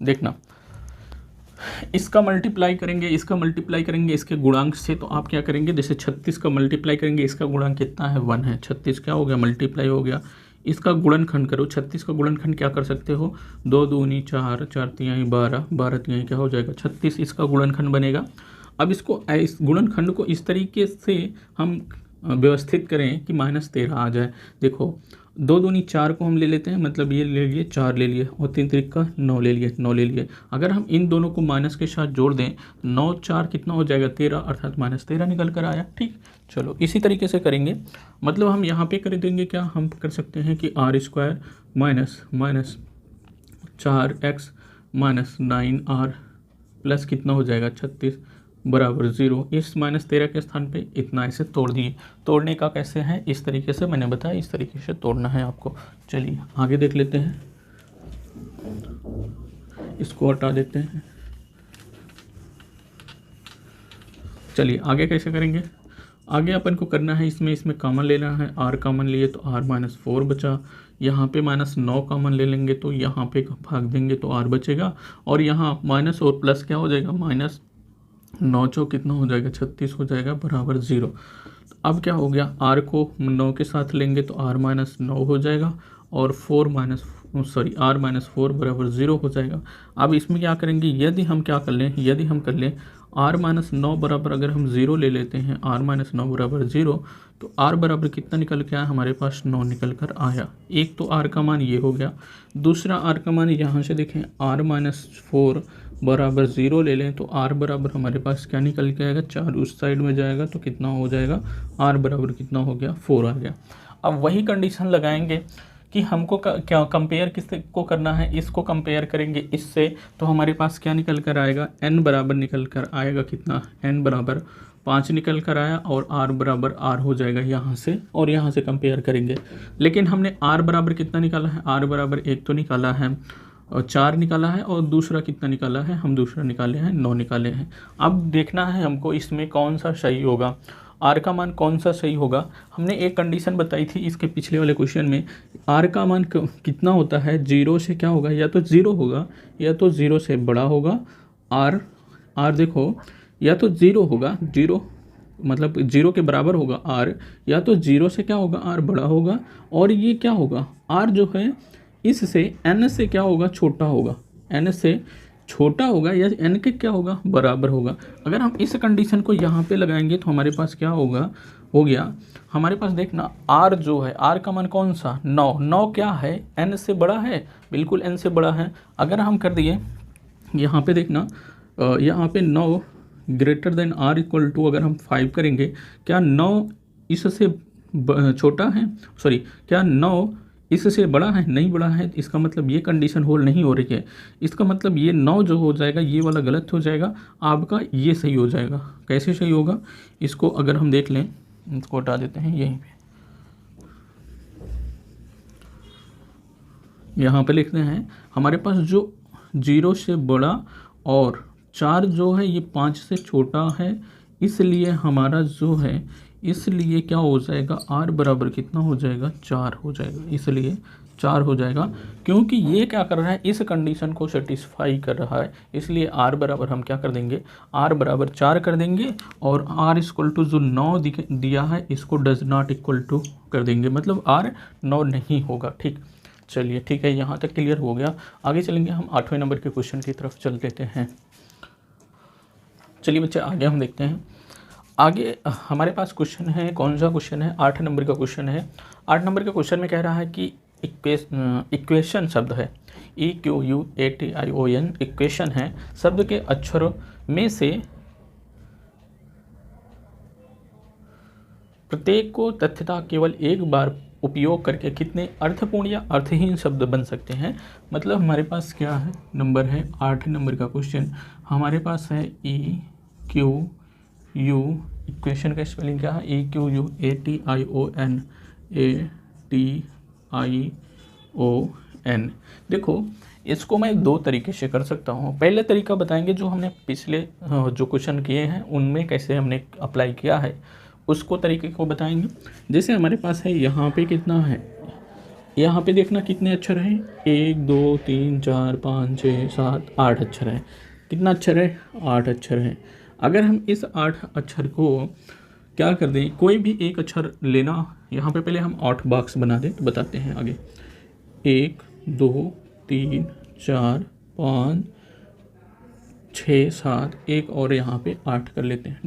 देखना। इसका मल्टीप्लाई करेंगे, इसका मल्टीप्लाई करेंगे इसके गुणांक से, तो आप क्या करेंगे, जैसे 36 का मल्टीप्लाई करेंगे, इसका गुणांक कितना है, 1 है, 36 क्या हो गया, मल्टीप्लाई हो गया। इसका गुणनखंड करो, 36 का गुणनखंड क्या कर सकते हो, 2 दूनी 4, 4 तिहाई 12, 12 तिहाई क्या हो जाएगा, 36, इसका गुणनखंड बनेगा। अब इसको इस गुणनखंड को इस तरीके से हम व्यवस्थित करें कि -13 आ जाए। देखो 2 दूनी 4 को हम ले लेते हैं, मतलब ये ले लिए 4 ले लिए, और 3 3 का 9 ले लिए, 9 ले लिए। अगर हम इन दोनों को माइनस के साथ जोड़ दें, 9 4 कितना हो जाएगा, 13, अर्थात -13 निकल कर आया। ठीक, चलो इसी तरीके से करेंगे। मतलब हम यहाँ पे कर देंगे क्या, हम कर सकते हैं कि r square minus 4x minus 9r plus कितना हो जाएगा, 36 बराबर 0। इस -13 के स्थान पे इतना ऐसे तोड़ दिए। तोड़ने का कैसे है, इस तरीके से मैंने बताया, इस तरीके से तोड़ना है आपको। चलिए आगे देख लेते हैं, इसको हटा देते हैं। चलिए आगे कैसे करेंगे, आगे अपन को करना है, इसमें कॉमन लेना है, r कॉमन लिए तो r -4 बचा, यहाँ पे -9 कॉमन ले लेंगे तो यहाँ पे भाग देंगे तो r बचेगा, और यहाँ माइनस और प्लस क्या हो जाएगा, -9 चौक कितना हो जाएगा, 36 हो जाएगा, बराबर 0। अब क्या हो गया, r को 9 के साथ लेंगे तो r -9 हो जाएगा, और r -4 बराबर 0 हो जाएगा। अब इसमें क्या करेंगे, यदि हम कर लें r -9 बराबर, अगर हम 0 ले लेते हैं, r -9 बराबर 0, तो r बराबर कितना निकल के आया, हमारे पास 9 निकल कर आया। एक तो r का मान ये हो गया, दूसरा r का मान यहाँ से देखें, r -4 बराबर 0 ले लें तो r बराबर हमारे पास क्या निकल के आएगा, 4 उस साइड में जाएगा तो कितना हो जाएगा, r बराबर कितना हो गया, 4 आ गया। अब वही कंडीशन लगाएंगे कि हमको क्या कंपेयर किससे को करना है, इसको कंपेयर करेंगे इससे, तो हमारे पास क्या निकल कर आएगा, n बराबर निकल कर आएगा कितना, n बराबर 5 निकल कर आया, और r बराबर r हो जाएगा यहाँ से, और यहाँ से कंपेयर करेंगे। लेकिन हमने r बराबर कितना निकाला है, r बराबर 1 तो निकाला है, और 4 निकाला है, और दूसरा कितना निकाला है, हम दूसरा निकाले हैं, 9 निकाले हैं। अब देखना है हमको इसमें कौन सा सही होगा, r का मान कौन सा सही होगा। हमने एक कंडीशन बताई थी इसके पिछले वाले क्वेश्चन में, r का मान कितना होता है, 0 से क्या होगा, या तो 0 होगा या तो 0 से बड़ा होगा। r देखो, या तो 0 होगा, 0 मतलब 0 के बराबर होगा r, या तो 0 से क्या होगा, r बड़ा होगा, और ये क्या होगा, r जो है इससे n से क्या होगा, छोटा होगा, n से छोटा होगा, या n के क्या होगा, बराबर होगा। अगर हम इस कंडीशन को यहाँ पे लगाएंगे तो हमारे पास क्या होगा, हो गया हमारे पास, देखना r जो है, r का मान कौन सा, 9 क्या है, n से बड़ा है, बिल्कुल n से बड़ा है। अगर हम कर दिए यहाँ पे, देखना यहाँ पे 9 greater than r equal to, अगर हम 5 करेंगे, क्या 9 इससे छोटा है, सॉरी क्या 9 इससे बड़ा है, नहीं बड़ा है, इसका मतलब ये कंडीशन होल्ड नहीं हो रही है। इसका मतलब ये 9 जो हो जाएगा, ये वाला गलत हो जाएगा, आपका ये सही हो जाएगा। कैसे सही होगा, इसको अगर हम देख लें, इसको हटा देते हैं, यहीं पे यहाँ पे लिखते हैं, हमारे पास जो 0 से बड़ा और 4 जो है ये 5 से छोटा है, इसलिए हमारा जो है, इसलिए क्या हो जाएगा, r बराबर कितना हो जाएगा, 4 हो जाएगा, इसलिए 4 हो जाएगा, क्योंकि ये क्या कर रहा है, इस कंडीशन को सेटिस्फाई कर रहा है, इसलिए r बराबर हम क्या कर देंगे, r बराबर 4 कर देंगे, और r इक्वल टू जो 9 दिया है इसको डज नॉट इक्वल टू कर देंगे, मतलब r 9 नहीं होगा। ठीक, चलिए ठीक है, यहाँ तक क्लियर हो गया। आगे चलेंगे हम 8वें नंबर के क्वेश्चन की तरफ चल देते हैं। चलिए बच्चे आगे हम देखते हैं। आगे हमारे पास क्वेश्चन है, कौन सा क्वेश्चन है, 8 नंबर का क्वेश्चन है। 8 नंबर के क्वेश्चन में कह रहा है कि इक्वेशन शब्द है, EQUATION इक्वेशन है, शब्द के अक्षरों में से प्रत्येक को तथ्यता केवल एक बार उपयोग करके कितने अर्थपूर्ण या अर्थहीन शब्द बन सकते हैं। मतलब हमारे पास क्या है, नंबर है 8 नंबर का क्वेश्चन, हमारे पास है EQU, इक्वेशन का स्पेलिंग क्या है, EQUATION। देखो इसको मैं दो तरीके से कर सकता हूँ। पहले तरीका बताएंगे जो हमने पिछले जो क्वेश्चन किए हैं उनमें कैसे हमने अप्लाई किया है, उसको तरीके को बताएंगे। जैसे हमारे पास है, यहाँ पे कितना है, यहाँ पे देखना कितने अक्षर हैं, 1 2 3 4 5 6 7 8 अक्षर हैं। कितना अक्षर है, 8 अक्षर हैं। अगर हम इस 8 अक्षर को क्या कर दें, कोई भी एक अक्षर लेना, यहाँ पे पहले हम 8 बॉक्स बना दें तो बताते हैं आगे। 1 2 3 4 5 6 7, एक और यहाँ पे 8 कर लेते हैं।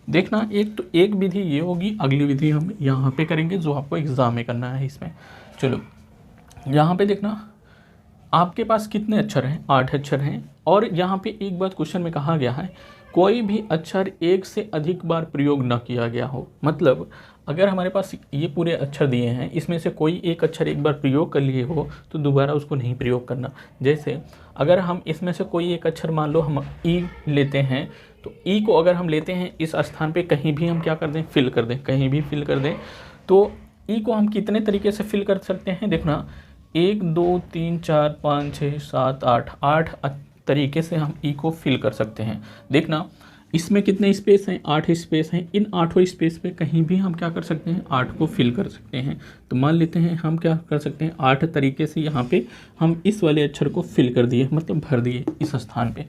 देखना एक तो एक विधि ये होगी, अगली विधि हम यहाँ पे करेंगे जो आपको एग्ज़ाम में करना है इसमें। चलो यहाँ पे देखना आपके पास कितने अक्षर हैं, 8 अक्षर हैं। और यहाँ पे एक बात क्वेश्चन में कहा गया है, कोई भी अक्षर एक से अधिक बार प्रयोग न किया गया हो। मतलब अगर हमारे पास ये पूरे अक्षर दिए हैं, इसमें से कोई एक अक्षर एक बार प्रयोग कर लिए हो तो दोबारा उसको नहीं प्रयोग करना। जैसे अगर हम इसमें से कोई एक अक्षर, मान लो हम ई लेते हैं, तो ई को अगर हम लेते हैं इस स्थान पे कहीं भी हम क्या कर दें, फिल कर दें, कहीं भी फिल कर दें, तो ई को हम कितने तरीके से फिल कर सकते हैं। देखना 1 2 3 4 5 6 7 8 तरीके से हम ई को फिल कर सकते हैं। देखना इसमें कितने स्पेस हैं, 8 स्पेस हैं। इन 8 स्पेस पे कहीं भी हम क्या कर सकते हैं, 8 को फिल कर सकते हैं। तो मान लेते हैं हम क्या कर सकते हैं, 8 तरीके से यहाँ पे हम इस वाले अक्षर को फिल कर दिए, मतलब भर दिए इस स्थान पे।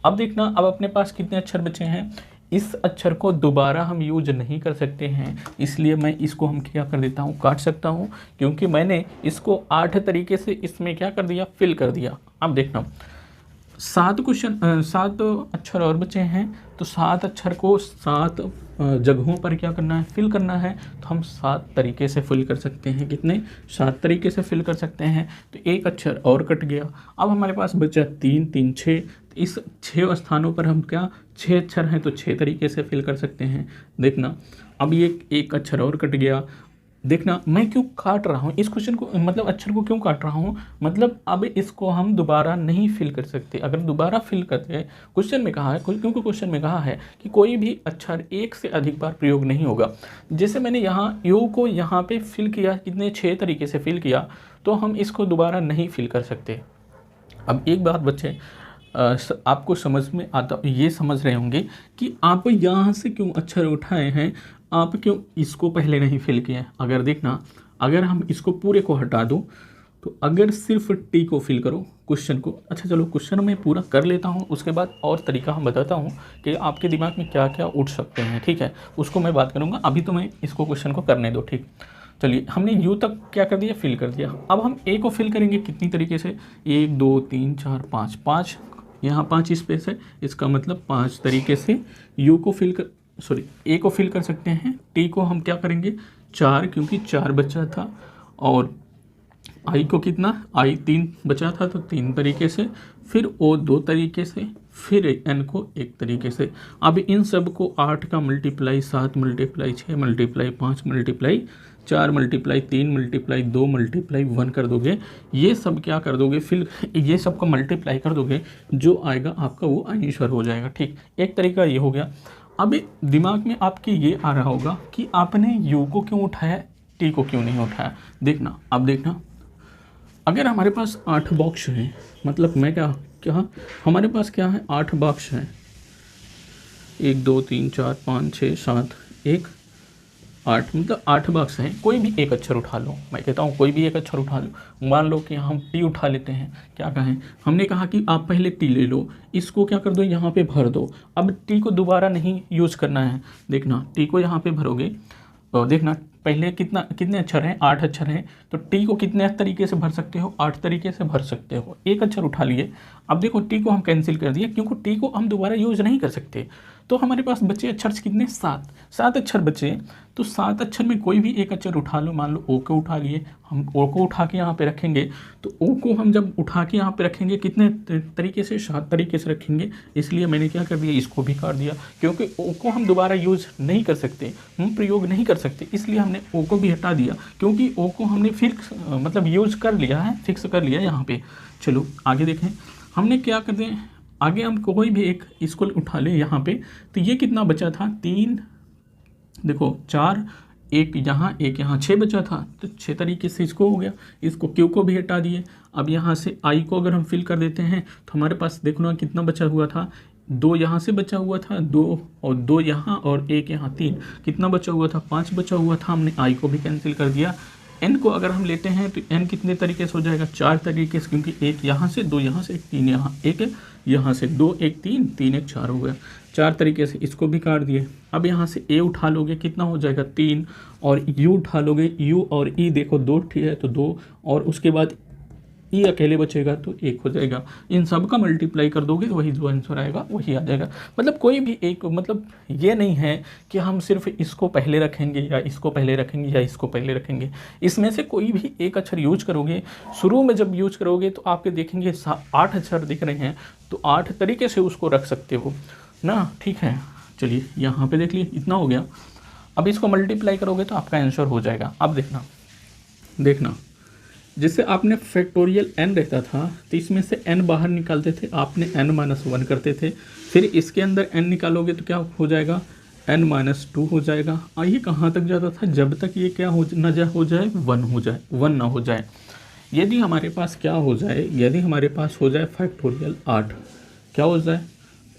अब देखना अब अपने पास कितने अक्षर बचे हैं, इस अक्षर को दोबारा हम यूज नहीं कर सकते हैं, इसलिए मैं इसको हम क्या कर देता हूँ, काट सकता हूँ, क्योंकि मैंने इसको 8 तरीके से इसमें क्या कर दिया, फिल कर दिया। अब देखना 7 अक्षर और बचे हैं, तो 7 अक्षर को 7 जगहों पर क्या करना है, फिल करना है। तो हम 7 तरीके से फिल कर सकते हैं। कितने, 7 तरीके से फिल कर सकते हैं। तो एक अक्षर और कट गया। अब हमारे पास बचा 3 3 6, तो इस 6 स्थानों पर हम क्या, 6 अक्षर हैं तो 6 तरीके से फिल कर सकते हैं। देखना अब ये एक अक्षर और कट गया। देखना मैं क्यों काट रहा हूँ इस क्वेश्चन को, मतलब अक्षर को क्यों काट रहा हूँ, मतलब अब इसको हम दोबारा नहीं फिल कर सकते। अगर दोबारा फिल करते, क्वेश्चन में कहा है, क्योंकि क्वेश्चन में कहा है कि कोई भी अक्षर एक से अधिक बार प्रयोग नहीं होगा। जैसे मैंने यहाँ यू को यहाँ पे फिल किया, कितने 6 तरीके से फिल किया, तो हम इसको दोबारा नहीं फिल कर सकते। अब एक बात बच्चे आपको समझ में आता, ये समझ रहे होंगे कि आप यहाँ से क्यों अक्षर उठाए हैं, आप क्यों इसको पहले नहीं फिल किए। अगर देखना, अगर हम इसको पूरे को हटा दो, तो अगर सिर्फ टी को फिल करो क्वेश्चन को, अच्छा चलो क्वेश्चन मैं पूरा कर लेता हूँ, उसके बाद और तरीका हम बताता हूँ कि आपके दिमाग में क्या क्या उठ सकते हैं, ठीक है, उसको मैं बात करूँगा। अभी तो मैं इसको क्वेश्चन को करने दो, ठीक। चलिए हमने यू तक क्या कर दिया, फिल कर दिया। अब हम ए को फिल करेंगे कितनी तरीके से, 1 2 3 4 5, यहाँ 5 स्पेस है, इसका मतलब 5 तरीके से यू को फिल कर, सॉरी ए को फिल कर सकते हैं। टी को हम क्या करेंगे, 4, क्योंकि 4 बचा था, और आई को कितना, आई 3 बचा था तो 3 तरीके से, फिर ओ 2 तरीके से, फिर एन को 1 तरीके से। अब इन सब को 8 का multiply 7 multiply 6 multiply 5 multiply 4 multiply 3 multiply 2 multiply 1 कर दोगे, ये सब क्या कर दोगे, फिर ये सब को मल्टीप्लाई कर दोगे, जो आएगा आपका वो आंसर हो जाएगा, ठीक। एक तरीका ये हो गया। अब दिमाग में आपके ये आ रहा होगा कि आपने यू को क्यों उठाया, टी को क्यों नहीं उठाया। देखना अब देखना, अगर हमारे पास 8 बॉक्स हैं, मतलब मैं क्या हमारे पास क्या है, 8 बॉक्स हैं, 1 2 3 4 5 6 7 1 8, मतलब 8 बॉक्स हैं। कोई भी एक अक्षर उठा लो, मैं कहता हूँ कोई भी एक अक्षर उठा लो। मान लो कि हम टी उठा लेते हैं, क्या कहें, हमने कहा कि आप पहले टी ले लो, इसको क्या कर दो, यहाँ पे भर दो। अब टी को दोबारा नहीं यूज करना है, देखना टी को यहाँ पे भरोगे तो देखना पहले कितने अक्षर हैं, 8 अक्षर हैं, तो टी को कितने तरीके से भर सकते हो, 8 तरीके से भर सकते हो। एक अक्षर उठा लिए, अब देखो टी को हम कैंसिल कर दिए क्योंकि टी को हम दोबारा यूज नहीं कर सकते, तो हमारे पास बचे अक्षर कितने, 7 अक्षर बचे। तो 7 अक्षर में कोई भी एक अक्षर उठा लो, मान लो ओ को उठा लिए, हम ओ को उठा के यहाँ पे रखेंगे, तो ओ को हम जब उठा के यहाँ पे रखेंगे कितने तरीके से, 7 तरीके से रखेंगे। इसलिए मैंने क्या कर दिया, इसको भी काट दिया, क्योंकि ओ को हम दोबारा यूज नहीं कर सकते, हम प्रयोग नहीं कर सकते, इसलिए हमने ओ को भी हटा दिया, क्योंकि ओ को हमने फिक्स मतलब यूज कर लिया है, फिक्स कर लिया यहाँ पे। चलो आगे देखें, हमने क्या कर दें, आगे हम कोई भी एक इसको उठा ले यहाँ पे, तो ये कितना बचा था, 3, देखो 4, एक यहाँ 6 बचा था, तो 6 तरीके से इसको हो गया। इसको क्यू को भी हटा दिए। अब यहाँ से आई को अगर हम फिल कर देते हैं तो हमारे पास देखो ना कितना बचा हुआ था, 2 यहाँ से बचा हुआ था, 2 और 2 यहाँ और 1 यहाँ, 3, कितना बचा हुआ था, 5 बचा हुआ था। हमने आई को भी कैंसिल कर दिया। एन को अगर हम लेते हैं तो एन कितने तरीके से हो जाएगा, 4 तरीके से, क्योंकि 1 यहाँ से, 2 यहाँ से, 3 यहाँ, 1 यहाँ से, 2 1 3 3 1 4 हो गया, 4 तरीके से। इसको भी काट दिए। अब यहाँ से ए उठा लोगे कितना हो जाएगा, 3, और यू उठा लोगे, यू और ई देखो 2 ठीक है तो 2, और उसके बाद ई अकेले बचेगा तो 1 हो जाएगा। इन सब का मल्टीप्लाई कर दोगे तो वही जो आंसर आएगा वही आ जाएगा। मतलब कोई भी एक, मतलब ये नहीं है कि हम सिर्फ इसको पहले रखेंगे या इसको पहले रखेंगे या इसको पहले रखेंगे, इसमें से कोई भी एक अक्षर यूज करोगे। शुरू में जब यूज करोगे तो आपके देखेंगे 8 अक्षर दिख रहे हैं, तो 8 तरीके से उसको रख सकते हो ना, ठीक है। चलिए यहाँ पे देख लिए इतना हो गया। अब इसको मल्टीप्लाई करोगे तो आपका आंसर हो जाएगा। अब देखना जिससे आपने फैक्टोरियल n रहता था तो इसमें से n बाहर निकालते थे, आपने n-1 करते थे, फिर इसके अंदर n निकालोगे तो क्या हो जाएगा, n-2 हो जाएगा। ये कहाँ तक जाता था, जब तक ये क्या हो जाए, 1 ना हो जाए। यदि हमारे पास क्या हो जाए, यदि हमारे पास हो जाए फैक्टोरियल 8, क्या हो जाए,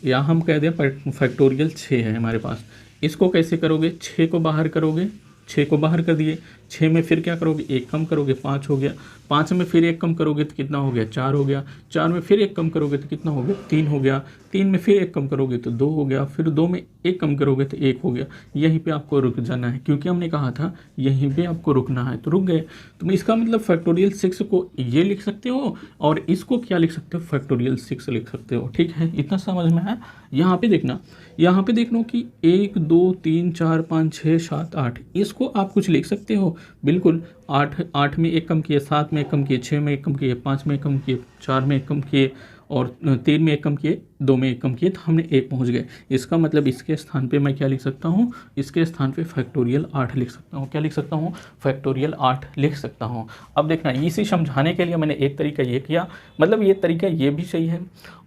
या हम कह दें फैक्टोरियल 6 है हमारे पास, इसको कैसे करोगे, 6 को बाहर करोगे, 6 को बाहर कर दिए, 6 में फिर क्या करोगे, 1 कम करोगे, 5 हो गया, 5 में फिर 1 कम करोगे तो कितना हो गया, 4 हो गया, 4 में फिर 1 कम करोगे तो कितना हो गया, 3 हो गया, 3 में फिर 1 कम करोगे तो 2 हो गया, फिर 2 में 1 कम करोगे तो 1 हो गया। यहीं पे आपको रुक जाना है, क्योंकि हमने कहा था यहीं पे आपको रुकना है, तो रुक गए। तो इसका मतलब फैक्टोरियल 6 को ये लिख सकते हो और इसको क्या लिख सकते हो, फैक्टोरियल 6 लिख सकते हो, ठीक है। इतना समझ में है। यहाँ पे देखना कि 1 2 3 4 5 6 7 8, इसको आप कुछ लिख सकते हो, बिल्कुल। 8 में 1 कम किए, 7 में 1 कम किए, 6 में 1 कम किए, 5 में 1 कम किए, 4 में 1 कम किए, और 3 में 1 कम किए, 2 में 1 कम किए, तो हमने 1 पहुंच गए। इसका मतलब इसके स्थान पे मैं क्या लिख सकता हूँ, इसके स्थान पे फैक्टोरियल 8 लिख सकता हूँ। क्या लिख सकता हूँ, फैक्टोरियल 8 लिख सकता हूँ। अब देखना, इसे समझाने के लिए मैंने एक तरीका ये किया, मतलब ये तरीका ये भी सही है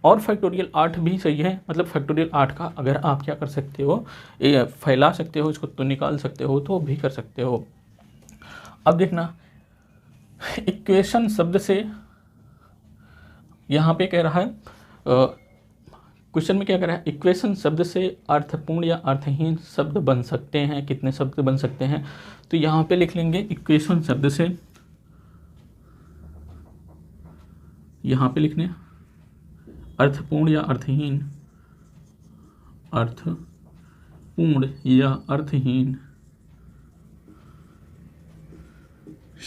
और फैक्टोरियल 8 भी सही है। मतलब फैक्टोरियल 8 का अगर आप क्या कर सकते हो, फैला सकते हो, इसको तो निकाल सकते हो, तो भी कर सकते हो। अब देखना, इक्वेशन शब्द से यहाँ पे कह रहा है, क्वेश्चन में क्या कह रहा है, इक्वेशन शब्द से अर्थपूर्ण या अर्थहीन शब्द बन सकते हैं, कितने शब्द बन सकते हैं। तो यहाँ पे लिख लेंगे इक्वेशन शब्द से, यहाँ पे लिखने अर्थपूर्ण या अर्थहीन, अर्थपूर्ण या अर्थहीन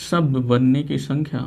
शब्द बनने की संख्या,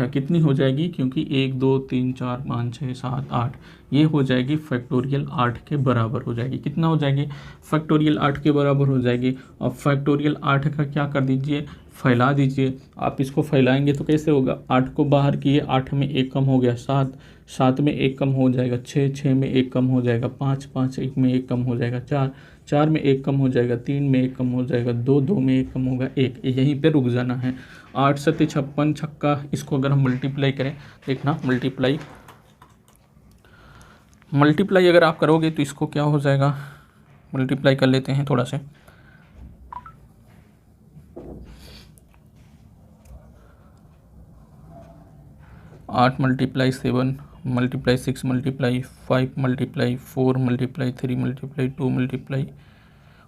कितनी हो जाएगी, क्योंकि 1 2 3 4 5 6 7 8 ये हो जाएगी फैक्टोरियल 8 के बराबर हो जाएगी। कितना हो जाएगी, फैक्टोरियल 8 के बराबर हो जाएगी। और फैक्टोरियल 8 का क्या कर दीजिए, फैला दीजिए। आप इसको फैलाएंगे तो कैसे होगा, 8 को बाहर किए, 8 में 1 कम हो गया, 7 7 में 1 कम हो जाएगा, 6 6 में 1 कम हो जाएगा, 5 5 1 में 1 कम हो जाएगा, 4 4 में 1 कम हो जाएगा, 3 में 1 कम हो जाएगा, 2 2 में 1 कम होगा, 1, यहीं पे रुक जाना है। 8 7 56 छक्का, इसको अगर हम मल्टीप्लाई करें, देखना मल्टीप्लाई अगर आप करोगे तो इसको क्या हो जाएगा, मल्टीप्लाई कर लेते हैं थोड़ा से। 8 8 multiply 7 multiply 6 multiply 5 multiply 4 multiply 3 multiply 2 multiply,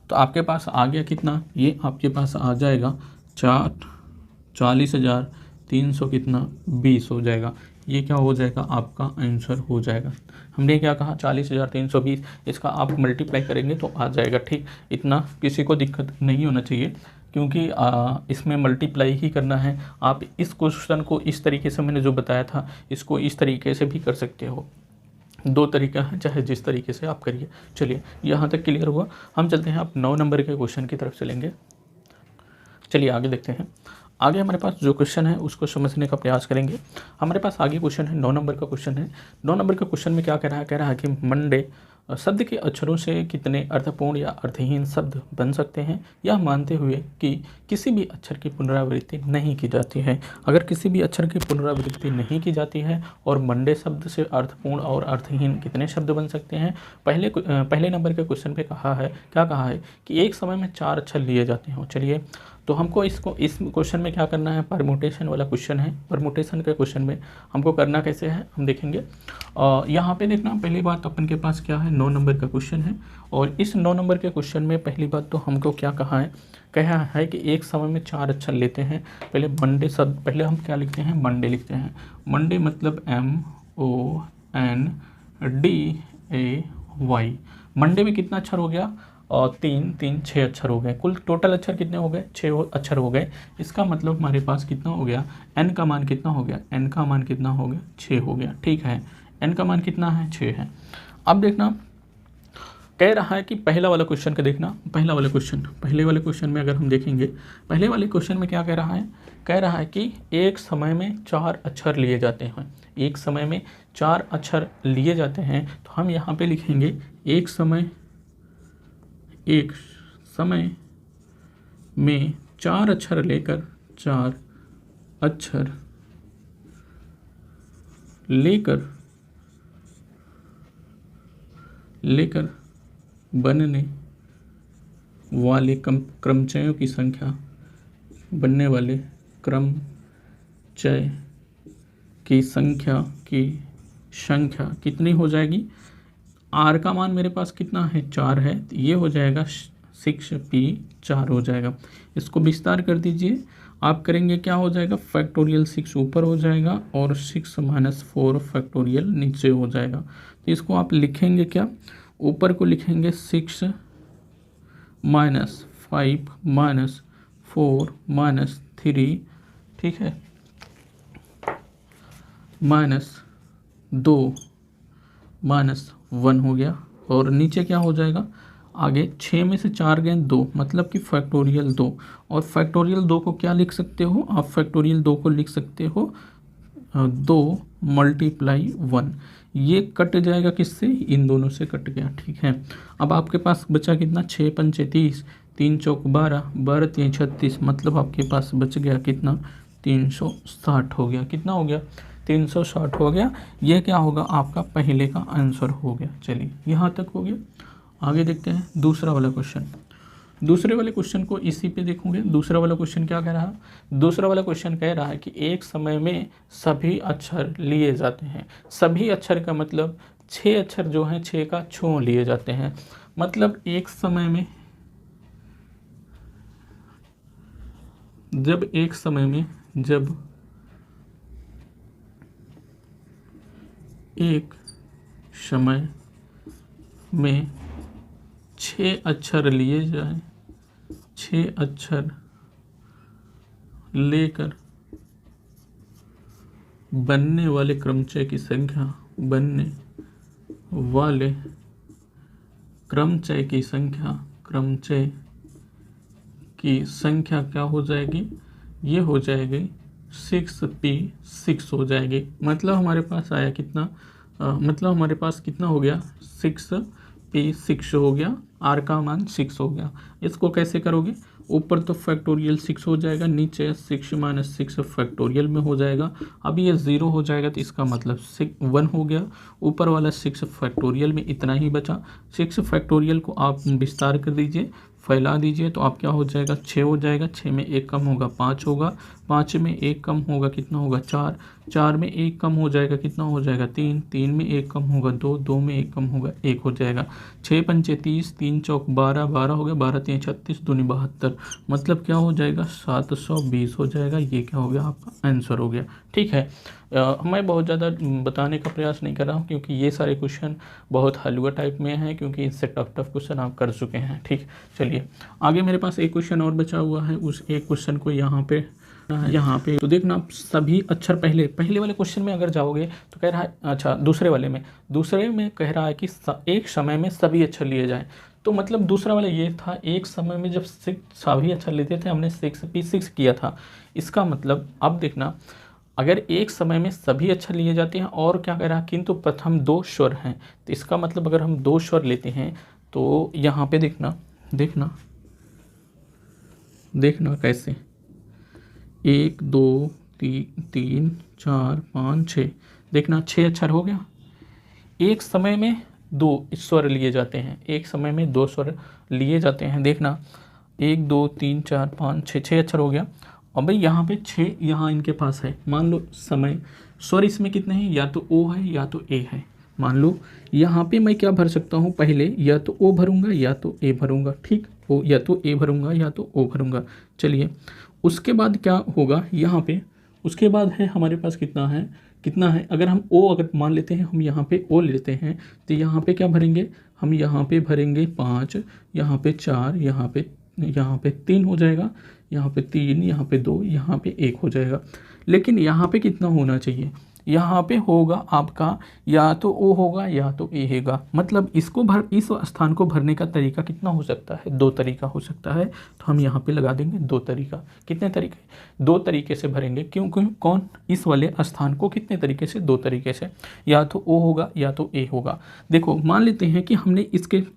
तो आपके पास आ गया कितना, ये आपके पास आ जाएगा 40,300 कितना 20 हो जाएगा। ये क्या हो जाएगा, आपका आंसर हो जाएगा। हमने क्या कहा 40,320, इसका आप मल्टीप्लाई करेंगे तो आ जाएगा। ठीक, इतना किसी को दिक्कत नहीं होना चाहिए क्योंकि इसमें मल्टीप्लाई ही करना है। आप इस क्वेश्चन को इस तरीके से मैंने जो बताया था इसको इस तरीके से भी कर सकते हो, दो तरीका है, चाहे जिस तरीके से आप करिए। चलिए यहाँ तक क्लियर हुआ। हम चलते हैं, आप 9 नंबर के क्वेश्चन की तरफ चलेंगे। चलिए आगे देखते हैं। आगे हमारे पास जो क्वेश्चन है उसको समझने का प्रयास करेंगे। हमारे पास आगे क्वेश्चन है 9 नंबर का क्वेश्चन है। 9 नंबर का क्वेश्चन में क्या कह रहा है कि मंडे शब्द के अक्षरों से कितने अर्थपूर्ण या अर्थहीन शब्द बन सकते हैं, यह मानते हुए कि किसी भी अक्षर की पुनरावृत्ति नहीं की जाती है। अगर किसी भी अक्षर की पुनरावृत्ति नहीं की जाती है और मंडे शब्द से अर्थपूर्ण और अर्थहीन कितने शब्द बन सकते हैं। पहले नंबर के क्वेश्चन पे कहा है, क्या कहा है कि एक समय में 4 अक्षर लिए जाते हैं। चलिए तो हमको इस क्वेश्चन में क्या करना है, परमुटेशन वाला क्वेश्चन है। परमुटेशन के क्वेश्चन में हमको करना कैसे है हम देखेंगे। यहाँ पे देखना, पहली बात अपन के पास क्या है, 9 नंबर का क्वेश्चन है। और इस 9 नंबर के क्वेश्चन में पहली बात तो हमको क्या कहा है कि एक समय में 4 अक्षर लेते हैं। पहले मंडे शब्द, पहले हम क्या लिखते हैं, मंडे लिखते हैं। मंडे मतलब MONDAY। मंडे में कितना अक्षर हो गया, और 6 अक्षर हो गए। कुल टोटल अक्षर कितने हो गए, 6 अक्षर हो गए। इसका मतलब हमारे पास कितना हो गया, n का मान कितना हो गया, n का मान कितना हो गया, 6 हो गया। ठीक है, n का मान कितना है, 6 है। अब देखना कह रहा है कि पहला वाला क्वेश्चन का देखना, पहले वाले क्वेश्चन में अगर हम देखेंगे, पहले वाले क्वेश्चन में क्या कह रहा है कि एक समय में 4 अक्षर लिए जाते हैं। एक समय में 4 अक्षर लिए जाते हैं, तो हम यहाँ पे लिखेंगे एक समय में 4 अक्षर लेकर, 4 अक्षर लेकर बनने वाले क्रमचयों की संख्या, बनने वाले क्रमचय की संख्या कितनी हो जाएगी। आर का मान मेरे पास कितना है, 4 है, तो ये हो जाएगा 6p4 हो जाएगा। इसको विस्तार कर दीजिए, आप करेंगे क्या हो जाएगा, फैक्टोरियल 6 ऊपर हो जाएगा और 6 - 4 फैक्टोरियल नीचे हो जाएगा। तो इसको आप लिखेंगे क्या, ऊपर को लिखेंगे 6 - 5 - 4 - 3, ठीक है, -2 -1 हो गया। और नीचे क्या हो जाएगा, आगे 6 में से 4 गए 2, मतलब कि फैक्टोरियल 2। और फैक्टोरियल 2 को क्या लिख सकते हो आप, फैक्टोरियल 2 को लिख सकते हो 2 × 1। ये कट जाएगा किससे, इन दोनों से कट गया। ठीक है, अब आपके पास बचा कितना, 6 × 5 = 30, 3 × 4 = 12, 12 × 3 = 36, मतलब आपके पास बच गया कितना, 360 हो गया। कितना हो गया, 360 हो गया। ये क्या होगा, आपका पहले का आंसर हो गया। चलिए यहाँ तक हो गया। आगे देखते हैं दूसरा वाला क्वेश्चन। दूसरे वाले क्वेश्चन को इसी पे देखोगे। दूसरा वाला क्वेश्चन क्या कह रहा है, दूसरा वाला क्वेश्चन कह रहा है कि एक समय में सभी अक्षर लिए जाते हैं। सभी अक्षर का मतलब 6 अक्षर जो हैं, 6 का छो लिए जाते हैं। मतलब एक समय में जब 6 अक्षर लिए जाएं, 6 अक्षर लेकर बनने वाले क्रमचय की संख्या, क्रमचय की संख्या क्या हो जाएगी, ये हो जाएगी 6p6 हो जाएगी। मतलब हमारे पास आया कितना, हमारे पास कितना हो गया, 6p6 हो गया। r का मान 6 हो गया। इसको कैसे करोगे, ऊपर तो फैक्टोरियल 6 हो जाएगा, नीचे 6 - 6 फैक्टोरियल में हो जाएगा। अब ये 0 हो जाएगा तो इसका मतलब 1 हो गया। ऊपर वाला 6 फैक्टोरियल में इतना ही बचा। 6 फैक्टोरियल को आप विस्तार कर दीजिए, फैला दीजिए तो आप क्या हो जाएगा 6 हो जाएगा, 6 में 1 कम होगा 5 होगा, 5 में 1 कम होगा कितना होगा 4, 4 में 1 कम हो जाएगा कितना हो जाएगा 3, 3 में 1 कम होगा 2, 2 में 1 कम होगा 1 हो जाएगा, 6 पंचे 30, 3 चौक 12, 12 हो गया, 12 3 36, दूनी 72, मतलब क्या हो जाएगा 720 हो जाएगा। ये क्या हो गया आपका आंसर हो गया। ठीक है, मैं बहुत ज़्यादा बताने का प्रयास नहीं कर रहा हूँ क्योंकि ये सारे क्वेश्चन बहुत हलवा टाइप में हैं, क्योंकि इससे टफ क्वेश्चन आप कर चुके हैं। ठीक, चलिए आगे मेरे पास एक क्वेश्चन और बचा हुआ है, उस एक क्वेश्चन को यहाँ पे तो देखना सभी अक्षर पहले वाले क्वेश्चन में अगर जाओगे तो कह रहा है, अच्छा दूसरे में कह रहा है कि एक समय में सभी अक्षर लिए जाएं। तो मतलब दूसरा वाला ये था, एक समय में जब सभी अक्षर लेते थे हमने 6 किया था। इसका मतलब अब देखना, अगर एक समय में सभी अक्षर लिए जाते हैं और क्या कह रहा है किंतु प्रथम 2 स्वर हैं, तो इसका मतलब अगर हम 2 स्वर लेते हैं तो यहाँ पे देखना कैसे 1 2 3 4 5 6, देखना 6 अक्षर हो गया। एक समय में 2 स्वर लिए जाते हैं, एक समय में 2 स्वर लिए जाते हैं। देखना 1 2 3 4 5 6, 6 अक्षर हो गया। और भाई यहाँ पे 6 यहाँ इनके पास है, मान लो समय स्वर इसमें कितने हैं, या तो ओ है या तो ए है। मान लो यहाँ पे मैं क्या भर सकता हूँ, पहले या तो ओ भरूंगा या तो ए भरूंगा। ठीक, ओ या तो ए भरूंगा या तो ओ भरूंगा। चलिए उसके बाद क्या होगा यहाँ पे, उसके बाद है हमारे पास कितना है, अगर हम ओ अगर मान लेते हैं, हम यहाँ पे ओ लेते हैं तो यहाँ पे क्या भरेंगे, हम यहाँ पे भरेंगे 5, यहाँ पे 4, यहाँ पे 3 हो जाएगा, यहाँ पे 3, यहाँ पे 2, यहाँ पे 1 हो जाएगा। लेकिन यहाँ पे कितना होना चाहिए, यहाँ पे होगा आपका या तो ओ होगा या तो ए होगा। मतलब इस स्थान को भरने का तरीका कितना हो सकता है, 2 तरीका हो सकता है। तो हम यहाँ पे लगा देंगे 2 तरीका। कितने तरीके, 2 तरीके से भरेंगे। क्यों कौन, इस वाले स्थान को कितने तरीके से, 2 तरीके से, या तो ओ होगा या तो ए होगा। देखो मान लेते हैं कि हमने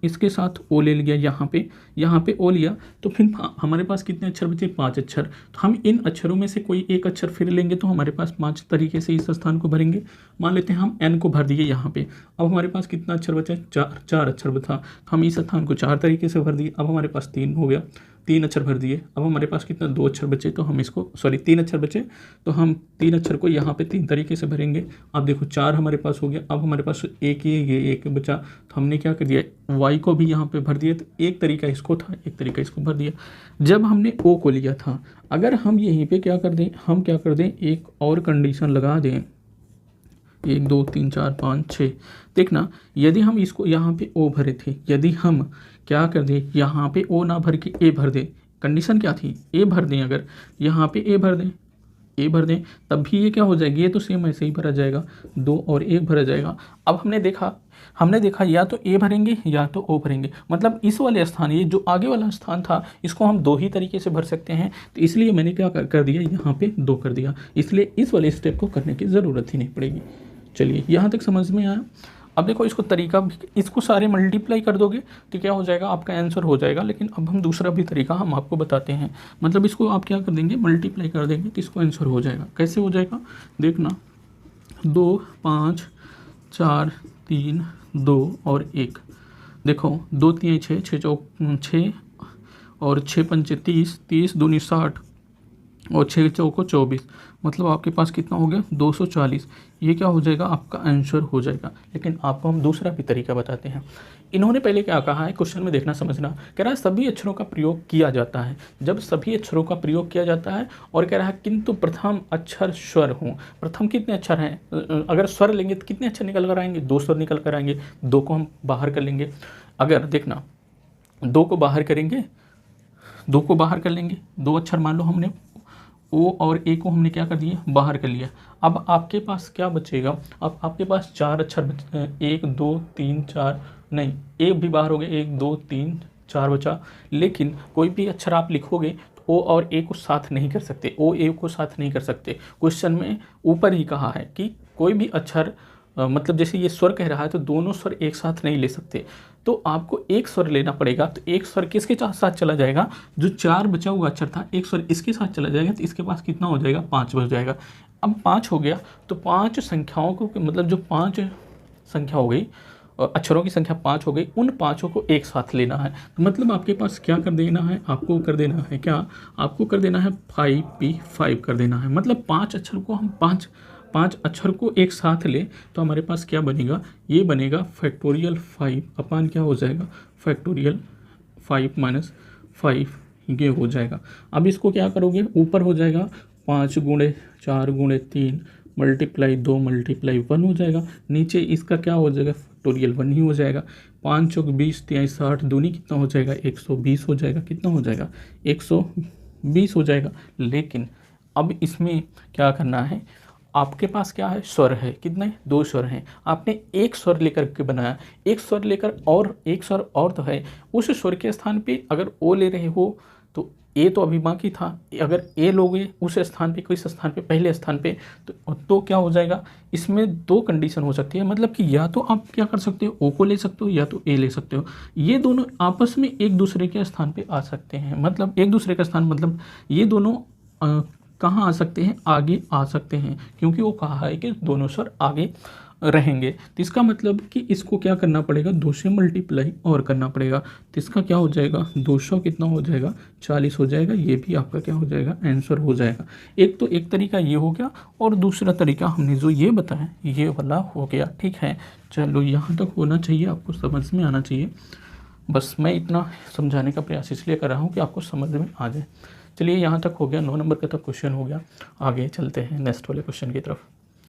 इसके साथ ओ ले लिया, यहाँ पे ओ लिया, तो फिर हमारे पास कितने अक्षर बचे, 5 अक्षर। तो हम इन अक्षरों में से कोई एक अक्षर फिर लेंगे तो हमारे पास 5 तरीके से इस स्थान को भरेंगे। मान लेते हैं हम एन को भर दिए यहाँ पे, अब हमारे पास कितना अक्षर बचा, 4 अक्षर बचा। तो हम इस स्थान को 4 तरीके से भर दिए। अब हमारे पास 3 हो गया, 3 अक्षर भर दिए। अब हमारे पास कितना 2 अक्षर बचे, तो हम इसको 3 अक्षर बचे, तो हम 3 अक्षर को यहाँ पे 3 तरीके से भरेंगे। अब देखो 4 हमारे पास हो गया। अब हमारे पास एक ही ये एक बचा, तो हमने क्या कर दिया, वाई को भी यहाँ पे भर दिया। तो एक तरीका इसको था, एक तरीका इसको भर दिया। जब हमने ओ को लिया था, अगर हम यहीं पे क्या कर दें, एक और कंडीशन लगा दें, 1 2 3 4 5 6। देखना यदि हम इसको यहाँ पे ओ भरे थे, यदि हम क्या कर दें, यहाँ पे ओ ना भर के ए भर दें, कंडीशन क्या थी, ए भर दें, अगर यहाँ पे ए भर दें तब भी ये क्या हो जाएगी, ये तो सेम ऐसे ही भरा जाएगा, 2 और 1 भरा जाएगा। अब हमने देखा या तो ए भरेंगे या तो ओ भरेंगे। मतलब इस वाले स्थान, ये जो आगे वाला स्थान था, इसको हम 2 ही तरीके से भर सकते हैं। तो इसलिए मैंने क्या कर दिया, यहाँ पे 2 कर दिया। इसलिए इस वाले स्टेप को करने की ज़रूरत ही नहीं पड़ेगी। चलिए यहाँ तक समझ में आया। अब देखो इसको सारे मल्टीप्लाई कर दोगे तो क्या हो जाएगा, आपका आंसर हो जाएगा। लेकिन अब हम दूसरा भी तरीका हम आपको बताते हैं। मतलब इसको आप क्या कर देंगे, मल्टीप्लाई कर देंगे तो इसको आंसर हो जाएगा। कैसे हो जाएगा, देखना 2 5 4 3 2 और 1। देखो 2 3 6, 6 चौक 6 और 6 पंचे 30, 30 दूनी 60 और 6 चौको 24। मतलब आपके पास कितना हो गया, 240। ये क्या हो जाएगा, आपका आंसर हो जाएगा। लेकिन आपको हम दूसरा भी तरीका बताते हैं। इन्होंने पहले क्या कहा है, क्वेश्चन में देखना समझना, कह रहा है सभी अक्षरों का प्रयोग किया जाता है। जब सभी अक्षरों का प्रयोग किया जाता है और कह रहा है किंतु प्रथम अक्षर स्वर हों। प्रथम कितने अक्षर हैं, अगर स्वर लेंगे तो कितने अक्षर निकल कर आएंगे, 2 स्वर निकल कर आएंगे। 2 को हम बाहर कर लेंगे, अगर देखना 2 को बाहर करेंगे, 2 को बाहर कर लेंगे, 2 अक्षर मान लो हमने ओ और ए को हमने क्या कर दिया, बाहर कर लिया। अब आपके पास क्या बचेगा, अब आपके पास 4 अक्षर 1 2 3 4, नहीं एक भी बाहर हो गया, 1 2 3 4 बचा। लेकिन कोई भी अक्षर आप लिखोगे तो ओ और ए को साथ नहीं कर सकते, ओ ए को साथ नहीं कर सकते। क्वेश्चन में ऊपर ही कहा है कि कोई भी अक्षर मतलब जैसे ये स्वर कह रहा है तो दोनों स्वर एक साथ नहीं ले सकते। तो आपको एक स्वर लेना पड़ेगा। तो एक स्वर किसके साथ चला जाएगा, जो 4 बचा हुआ अक्षर था, एक स्वर इसके साथ चला जाएगा। तो इसके पास कितना हो जाएगा, 5 बच जाएगा। अब 5 हो गया तो 5 संख्याओं को, मतलब जो 5 संख्या हो गई अक्षरों की संख्या 5 हो गई, उन पाँचों को एक साथ लेना है। तो मतलब आपके पास क्या कर देना है, आपको कर देना है क्या, आपको कर देना है 5p5 कर देना है। मतलब 5 अक्षर को हम पाँच अक्षर को एक साथ ले तो हमारे पास क्या बनेगा, ये बनेगा फैक्टोरियल 5 अपान क्या हो जाएगा, फैक्टोरियल 5 माइनस 5 ये हो जाएगा। अब इसको क्या करोगे, ऊपर हो जाएगा 5 गुणे 4 गुणे 3 मल्टीप्लाई 2 मल्टीप्लाई 1 हो जाएगा, नीचे इसका क्या हो जाएगा, फैक्टोरियल 1 ही हो जाएगा। 5 चौक 20 3 60 दूनी कितना हो जाएगा, 120 हो जाएगा। कितना हो जाएगा, 120 हो जाएगा। लेकिन अब इसमें क्या करना है, आपके पास क्या है, स्वर है, कितने, 2 स्वर हैं। आपने एक स्वर लेकर के बनाया, एक स्वर लेकर और एक स्वर और तो है, उस स्वर के स्थान पे अगर ओ ले रहे हो तो ए तो अभी बाकी था, अगर ए लोगे उस स्थान पे, किस स्थान पे, पहले स्थान पे, तो क्या हो जाएगा, इसमें 2 कंडीशन हो सकती है। मतलब कि या तो आप क्या कर सकते हो, ओ को ले सकते हो या तो ए ले सकते हो। ये दोनों आपस में एक दूसरे के स्थान पे आ सकते हैं। मतलब एक दूसरे का स्थान मतलब ये दोनों कहाँ आ सकते हैं, आगे आ सकते हैं, क्योंकि वो कहा है कि दोनों स्वर आगे रहेंगे। तो इसका मतलब कि इसको क्या करना पड़ेगा, 2 से मल्टीप्लाई और करना पड़ेगा। तो इसका क्या हो जाएगा, 200 कितना हो जाएगा, 40 हो जाएगा। ये भी आपका क्या हो जाएगा, आंसर हो जाएगा। एक तो एक तरीका ये हो गया, और दूसरा तरीका हमने जो ये बताया ये वाला हो गया। ठीक है, चलो यहाँ तक होना चाहिए, आपको समझ में आना चाहिए। बस मैं इतना समझाने का प्रयास इसलिए कर रहा हूँ कि आपको समझ में आ जाए। चलिए यहाँ तक हो गया, 9 नंबर का तक क्वेश्चन हो गया। आगे चलते हैं नेक्स्ट वाले क्वेश्चन की तरफ।